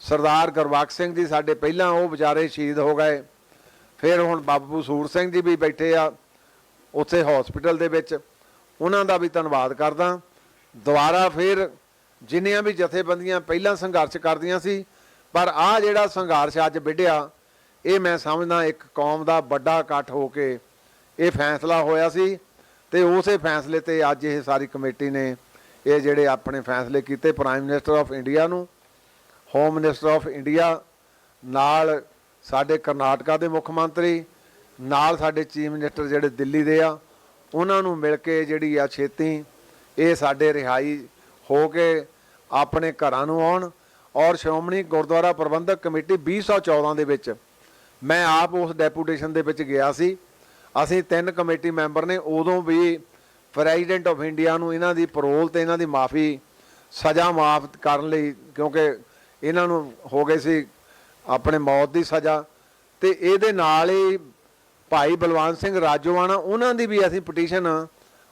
ਸਰਦਾਰ ਗੁਰਬਖਸ਼ ਸਿੰਘ ਜੀ ਸਾਡੇ ਪਹਿਲਾਂ ਉਹ ਵਿਚਾਰੇ ਸ਼ਹੀਦ ਹੋ ਗਏ, ਫਿਰ ਹੁਣ ਬਾਬੂ ਸੂਰ ਸਿੰਘ ਜੀ ਵੀ ਬੈਠੇ ਆ ਉੱਥੇ ਹਸਪੀਟਲ ਦੇ ਵਿੱਚ, ਉਹਨਾਂ ਦਾ ਵੀ ਧੰਨਵਾਦ ਕਰਦਾ। ਦੁਬਾਰਾ ਫਿਰ ਜਿੰਨੀਆਂ ਵੀ ਜਥੇਬੰਦੀਆਂ ਪਹਿਲਾਂ ਸੰਘਰਸ਼ ਕਰਦੀਆਂ ਸੀ, ਪਰ ਆਹ ਜਿਹੜਾ ਸੰਘਰਸ਼ ਅੱਜ ਵਿੱਢਿਆ ਇਹ ਮੈਂ ਸਮਝਦਾ ਇੱਕ ਕੌਮ ਦਾ ਵੱਡਾ ਇਕੱਠ ਹੋ ਕੇ ਇਹ ਫੈਸਲਾ ਹੋਇਆ ਸੀ ਤੇ ਉਸੇ ਫੈਸਲੇ ਤੇ ਅੱਜ ਇਹ ਸਾਰੀ ਕਮੇਟੀ ਨੇ ਇਹ ਜਿਹੜੇ ਆਪਣੇ ਫੈਸਲੇ ਕੀਤੇ। ਪ੍ਰਾਈਮ ਮਿਨਿਸਟਰ ਆਫ ਇੰਡੀਆ ਨੂੰ, ਹੋਮ ਮਿਨਿਸਟਰ ਆਫ ਇੰਡੀਆ ਨਾਲ ਸਾਡੇ ਕਰਨਾਟਕਾ ਦੇ ਮੁੱਖ ਮੰਤਰੀ ਨਾਲ ਸਾਡੇ ਚੀਫ ਮਿਨਿਸਟਰ ਜਿਹੜੇ ਦਿੱਲੀ ਦੇ ਆ ਉਹਨਾਂ ਨੂੰ ਮਿਲ ਕੇ ਜਿਹੜੀ ਆ ਛੇਤੀ ਇਹ ਸਾਡੇ ਰਿਹਾਈ ਹੋ ਕੇ ਆਪਣੇ ਘਰਾਂ ਨੂੰ ਆਉਣ। ਔਰ ਸ਼੍ਰੋਮਣੀ ਗੁਰਦੁਆਰਾ ਪ੍ਰਬੰਧਕ ਕਮੇਟੀ 2014 ਦੇ ਵਿੱਚ ਮੈਂ ਆਪ ਉਸ ਡੈਪੂਟੇਸ਼ਨ ਦੇ ਵਿੱਚ ਗਿਆ ਸੀ। ਅਸੀਂ 3 ਕਮੇਟੀ ਮੈਂਬਰ ਨੇ ਉਦੋਂ ਵੀ ਪ੍ਰੈਜ਼ੀਡੈਂਟ ਆਫ ਇੰਡੀਆ ਨੂੰ ਇਹਨਾਂ ਦੀ ਪਰੋਲ ਤੇ ਇਹਨਾਂ ਦੀ ਮਾਫੀ ਸਜ਼ਾ ਮਾਫ ਕਰਨ ਲਈ, ਕਿਉਂਕਿ ਇਹਨਾਂ ਨੂੰ ਹੋ ਗਈ ਸੀ ਆਪਣੇ ਮੌਤ ਦੀ ਸਜ਼ਾ, ਤੇ ਇਹਦੇ ਨਾਲ ਹੀ ਭਾਈ ਬਲਵੰਤ ਸਿੰਘ ਰਾਜੋਆਣਾ ਉਹਨਾਂ ਦੀ ਵੀ ਅਸੀਂ ਪਟੀਸ਼ਨ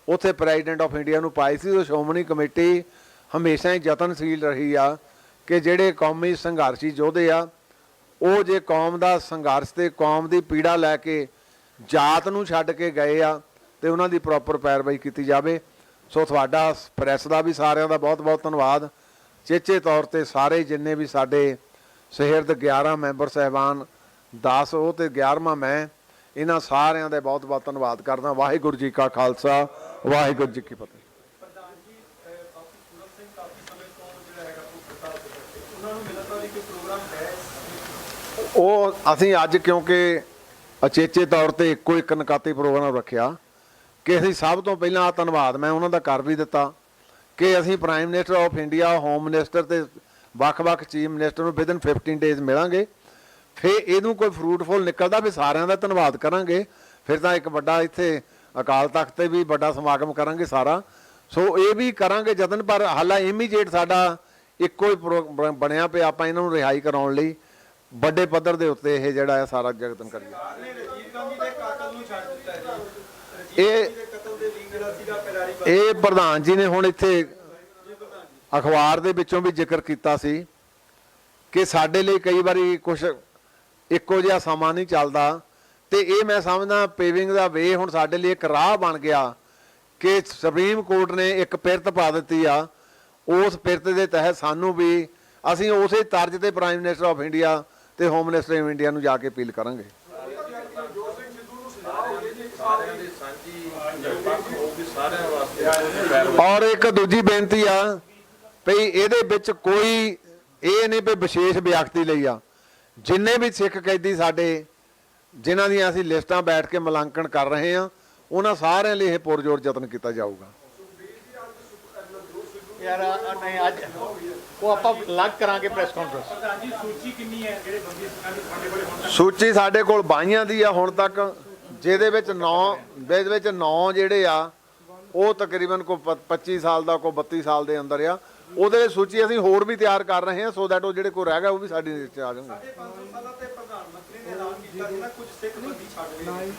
ਉੱਥੇ ਪ੍ਰੈਜ਼ੀਡੈਂਟ ਆਫ ਇੰਡੀਆ ਨੂੰ ਪਾਈ ਸੀ। ਉਹ ਸ਼੍ਰੋਮਣੀ ਕਮੇਟੀ ਹਮੇਸ਼ਾ ਹੀ ਯਤਨਸ਼ੀਲ ਰਹੀ ਆ ਕਿ ਜਿਹੜੇ ਕੌਮੀ ਸੰਘਰਸ਼ੀ ਯੋਧੇ ਆ ਉਹ ਜੇ ਕੌਮ ਦਾ ਸੰਘਰਸ਼ ਤੇ ਕੌਮ ਦੀ ਪੀੜਾ ਲੈ ਕੇ ਜਾਤ ਨੂੰ ਛੱਡ ਕੇ ਗਏ ਆ ਤੇ ਉਹਨਾਂ ਦੀ ਪ੍ਰੋਪਰ ਪੈਰਵਾਈ ਕੀਤੀ ਜਾਵੇ। ਸੋ ਤੁਹਾਡਾ ਪ੍ਰੈਸ ਦਾ ਵੀ ਸਾਰਿਆਂ ਦਾ ਬਹੁਤ ਬਹੁਤ ਧੰਨਵਾਦ। ਚੇਚੇ ਤੌਰ ਤੇ ਸਾਰੇ ਜਿੰਨੇ ਵੀ ਸਾਡੇ ਸਹਿਰਦ 11 ਮੈਂਬਰ ਸਾਹਿਬਾਨ 10 ਉਹ ਤੇ 11ਵਾਂ ਮੈਂ, ਇਹਨਾਂ ਸਾਰਿਆਂ ਦਾ ਬਹੁਤ ਬਹੁਤ ਧੰਨਵਾਦ ਕਰਦਾ। ਵਾਹਿਗੁਰੂ ਜੀ ਕਾ ਖਾਲਸਾ, ਵਾਹਿਗੁਰੂ ਜੀ ਕੀ ਫਤਿਹ। ਪ੍ਰਧਾਨ ਜੀ, ਬਾਪੂ ਪੂਰਨ ਸਿੰਘ ਕਾਫੀ ਸਮੇਂ ਤੋਂ ਜਿਹੜਾ ਹੈਗਾ ਉਹਨਾਂ ਨੂੰ ਮਿਲਣ ਦਾ ਵੀ ਕੋਈ ਪ੍ਰੋਗਰਾਮ ਹੈ? ਉਹ ਅਸੀਂ ਅੱਜ ਕਿਉਂਕਿ ਅਚੇਚੇ ਤੌਰ ਤੇ ਇੱਕੋ ਇੱਕ ਨਕਾਤੀ ਪ੍ਰੋਗਰਾਮ ਰੱਖਿਆ ਕਿ ਅਸੀਂ ਸਭ ਤੋਂ ਪਹਿਲਾਂ ਧੰਨਵਾਦ ਮੈਂ ਉਹਨਾਂ ਦਾ ਕਰ ਵੀ ਦਿੱਤਾ ਕਿ ਅਸੀਂ prime minister of India, home minister ਤੇ ਵੱਖ-ਵੱਖ ਚੀਫ ਮਿਨਿਸਟਰ ਨੂੰ ਵਿਦਨ 15 ਡੇਜ਼ ਮਿਲਾਂਗੇ। ਫਿਰ ਇਹਨੂੰ ਕੋਈ ਫਰੂਟਫੁਲ ਨਿਕਲਦਾ ਵੀ ਸਾਰਿਆਂ ਦਾ ਧੰਨਵਾਦ ਕਰਾਂਗੇ। ਫਿਰ ਤਾਂ ਇੱਕ ਵੱਡਾ ਇੱਥੇ ਅਕਾਲ ਤਖਤ ਤੇ ਵੀ ਵੱਡਾ ਸਮਾਗਮ ਕਰਾਂਗੇ ਸਾਰਾ। ਸੋ ਇਹ ਵੀ ਕਰਾਂਗੇ ਯਤਨ, ਪਰ ਹਾਲਾ ਇਮੀਡੀਏਟ ਸਾਡਾ ਇੱਕੋ ਹੀ ਬਣਿਆ ਪਿਆ ਆਪਾਂ ਇਹਨਾਂ ਨੂੰ ਰਿਹਾਈ ਕਰਾਉਣ ਲਈ ਵੱਡੇ ਪੱਧਰ ਦੇ ਉੱਤੇ ਇਹ ਜਿਹੜਾ ਹੈ ਸਾਰਾ ਯਤਨ ਕਰੀਏ। ਇਹ ਪ੍ਰਧਾਨ ਜੀ ਨੇ ਹੁਣ ਇੱਥੇ ਅਖਬਾਰ ਦੇ ਵਿੱਚੋਂ ਵੀ ਜ਼ਿਕਰ ਕੀਤਾ ਸੀ ਕਿ ਸਾਡੇ ਲਈ ਕਈ ਵਾਰੀ ਕੁਝ ਇੱਕੋ ਜਿਹਾ ਸਮਾਂ ਨਹੀਂ ਚੱਲਦਾ, ਤੇ ਇਹ ਮੈਂ ਸਮਝਦਾ ਪੇਵਿੰਗ ਦਾ ਵੇ ਹੁਣ ਸਾਡੇ ਲਈ ਇੱਕ ਰਾਹ ਬਣ ਗਿਆ ਕਿ ਸੁਪਰੀਮ ਕੋਰਟ ਨੇ ਇੱਕ ਪਿਰਤ ਪਾ ਦਿੱਤੀ ਆ। ਉਸ ਪਿਰਤ ਦੇ ਤਹਿਤ ਸਾਨੂੰ ਵੀ ਅਸੀਂ ਉਸੇ ਤਰਜ਼ ਤੇ ਪ੍ਰਾਈਮ ਮਿਨਿਸਟਰ ਆਫ ਇੰਡੀਆ ਤੇ ਹੋਮ ਮਿਨਿਸਟਰ ਆਫ ਇੰਡੀਆ ਨੂੰ ਜਾ ਕੇ ਅਪੀਲ ਕਰਾਂਗੇ। ਔਰ ਇੱਕ ਦੂਜੀ ਬੇਨਤੀ ਆ ਭਈ ਇਹਦੇ ਵਿੱਚ ਕੋਈ ਇਹ ਨਹੀਂ ਵੀ ਵਿਸ਼ੇਸ਼ ਵਿਅਕਤੀ ਲਈ ਆ, ਜਿੰਨੇ ਵੀ ਸਿੱਖ ਕੈਦੀ ਸਾਡੇ ਜਿਨ੍ਹਾਂ ਦੀਆਂ ਅਸੀਂ ਲਿਸਟਾਂ ਬੈਠ ਕੇ ਮੁਲਾਂਕਣ ਕਰ ਰਹੇ ਹਾਂ, ਉਹਨਾਂ ਸਾਰਿਆਂ ਲਈ ਇਹ ਪੁਰਜੋਰ ਯਤਨ ਕੀਤਾ ਜਾਊਗਾ। ਯਾਰ ਨਹੀਂ ਅੱਜ ਉਹ ਆਪਾਂ ਅਲੱਗ ਕਰਾਂਗੇ ਪ੍ਰੈਸ ਕਾਨਫਰੰਸ। ਪ੍ਰਧਾਨ ਜੀ ਸੂਚੀ ਕਿੰਨੀ ਹੈ ਜਿਹੜੇ ਬੰਦੀ ਸਿੰਘਾਂ ਦੀ ਤੁਹਾਡੇ ਕੋਲੇ ਹੁਣ ਤੱਕ? ਸੂਚੀ ਸਾਡੇ ਕੋਲ 22 ਦੀ ਆ ਹੁਣ ਤੱਕ, ਜਿਹਦੇ ਵਿੱਚ 9 ਜਿਹੜੇ ਆ ਉਹ ਤਕਰੀਬਨ ਕੋ 25 ਸਾਲ ਦਾ, ਕੋ 32 ਸਾਲ ਦੇ ਅੰਦਰ ਆ। ਉਹਦੇ ਸੂਚੀ ਅਸੀਂ ਹੋਰ ਵੀ ਤਿਆਰ ਕਰ ਰਹੇ ਹਾਂ ਸੋ ਦੈਟ ਉਹ ਜਿਹੜੇ ਕੋਈ ਰਹਿ ਗਿਆ ਉਹ ਵੀ ਸਾਡੀ ਲਿਸਟ 'ਚ ਆ ਜਾਣਗੇ। 550 ਸਾਲਾਂ ਤੇ ਪ੍ਰਧਾਨ ਮੰਤਰੀ ਨੇ ਐਲਾਨ ਕੀਤਾ ਸੀ ਨਾ ਕੁਝ ਸਿੱਖ ਬੰਦੀ ਛੱਡ ਗਏ,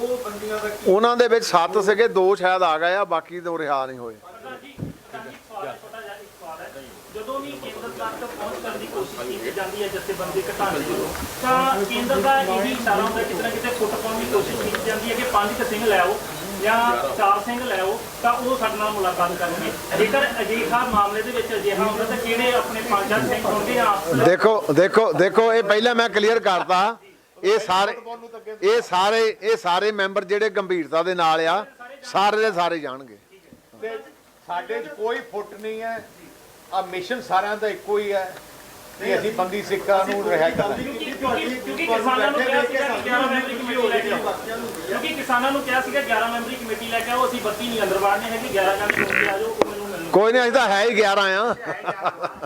ਉਹ ਬੰਦੀਆਂ ਦਾ ਕੀ? ਉਹਨਾਂ ਦੇ ਵਿੱਚ 7 ਸੀਗੇ, 2 ਸ਼ਾਇਦ ਆ ਗਏ ਆ, ਬਾਕੀ ਤੋਂ ਰਿਹਾ ਨਹੀਂ ਹੋਏ। ਪ੍ਰਧਾਨ ਜੀ ਸਵਾਲ ਛੋਟਾ ਜਿਹਾ ਇੱਕ ਸਵਾਲ ਹੈ। ਜਦੋਂ ਵੀ ਕੇਂਦਰ ਸਰਕਾਰ ਤੱਕ ਪਹੁੰਚ ਕਰਨ ਦੀ ਕੋਸ਼ਿਸ਼ ਕੀਤੀ ਜਾਂਦੀ ਹੈ ਜਥੇਬੰਦੀ ਘਟਾਉਣ ਦੀ, ਤਾਂ ਕੇਂਦਰ ਦਾ ਇਹੀ ਇਸ਼ਾਰਾ ਹੁੰਦਾ ਕਿਤੇ ਨਾ ਕਿਤੇ ਫੁੱਟ ਪਾਉਣ ਦੀ ਕੋਸ਼ਿਸ਼ ਕੀਤੀ ਜਾਂਦੀ ਹੈ ਕਿ 5 ਸਿੰਘ ਲੈ ਆਓ ਜਾਂ 4 ਸਿੰਘ ਲੈ ਆਓ ਤਾਂ ਉਹ ਸਾਡੇ ਨਾਲ ਮੁਲਾਕਾਤ ਕਰਨਗੇ। ਜੇਕਰ ਅਜਿਹਾ ਮਾਮਲੇ ਦੇ ਵਿੱਚ ਅਜਿਹਾ ਹੁੰਦਾ ਤਾਂ ਕਿਹੜੇ ਆਪਣੇ 5 ਸਿੰਘ ਹੋਣਗੇ ਜਾਂ ਦੇਖੋ ਇਹ ਪਹਿਲਾਂ ਮੈਂ ਕਲੀਅਰ ਕਰਤਾ, ਇਹ ਸਾਰੇ ਮੈਂਬਰ ਜਿਹੜੇ ਗੰਭੀਰਤਾ ਦੇ ਨਾਲ ਆ, ਸਾਰੇ ਦੇ ਸਾਰੇ ਜਾਣਗੇ। ਤੇ ਸਾਡੇ 'ਚ ਕੋਈ ਫੁੱਟ ਨਹੀਂ ਹੈ, ਆ ਮਿਸ਼ਨ ਸਾਰਿਆਂ ਦਾ ਇੱਕੋ ਹੀ ਹੈ ਕਿ ਅਸੀਂ ਬੰਦੀ ਸਿੱਖਾਂ ਨੂੰ ਰਿਹਾ ਕਰਾਂਗੇ। ਕਿਉਂਕਿ ਕਿਸਾਨਾਂ ਨੂੰ ਕਿਹਾ ਸੀਗਾ ਕਿ 11 ਮੈਂਬਰੀ ਕਮੇਟੀ ਲੈ ਕੇ ਆਓ, ਕਿਉਂਕਿ ਕਿਸਾਨਾਂ ਨੂੰ ਕਿਹਾ ਸੀਗਾ 11 ਮੈਂਬਰੀ ਕਮੇਟੀ ਲੈ ਕੇ ਆਓ, ਅਸੀਂ 32 ਨਹੀਂ ਅੰਦਰ ਵਾੜਨੇ ਹੈਗੇ, 11 ਜਣੇ ਆ ਜਾਓ, ਉਹ ਮੈਨੂੰ ਕੋਈ ਨਹੀਂ, ਅਸੀਂ ਤਾਂ ਹੈ ਹੀ 11 ਆ।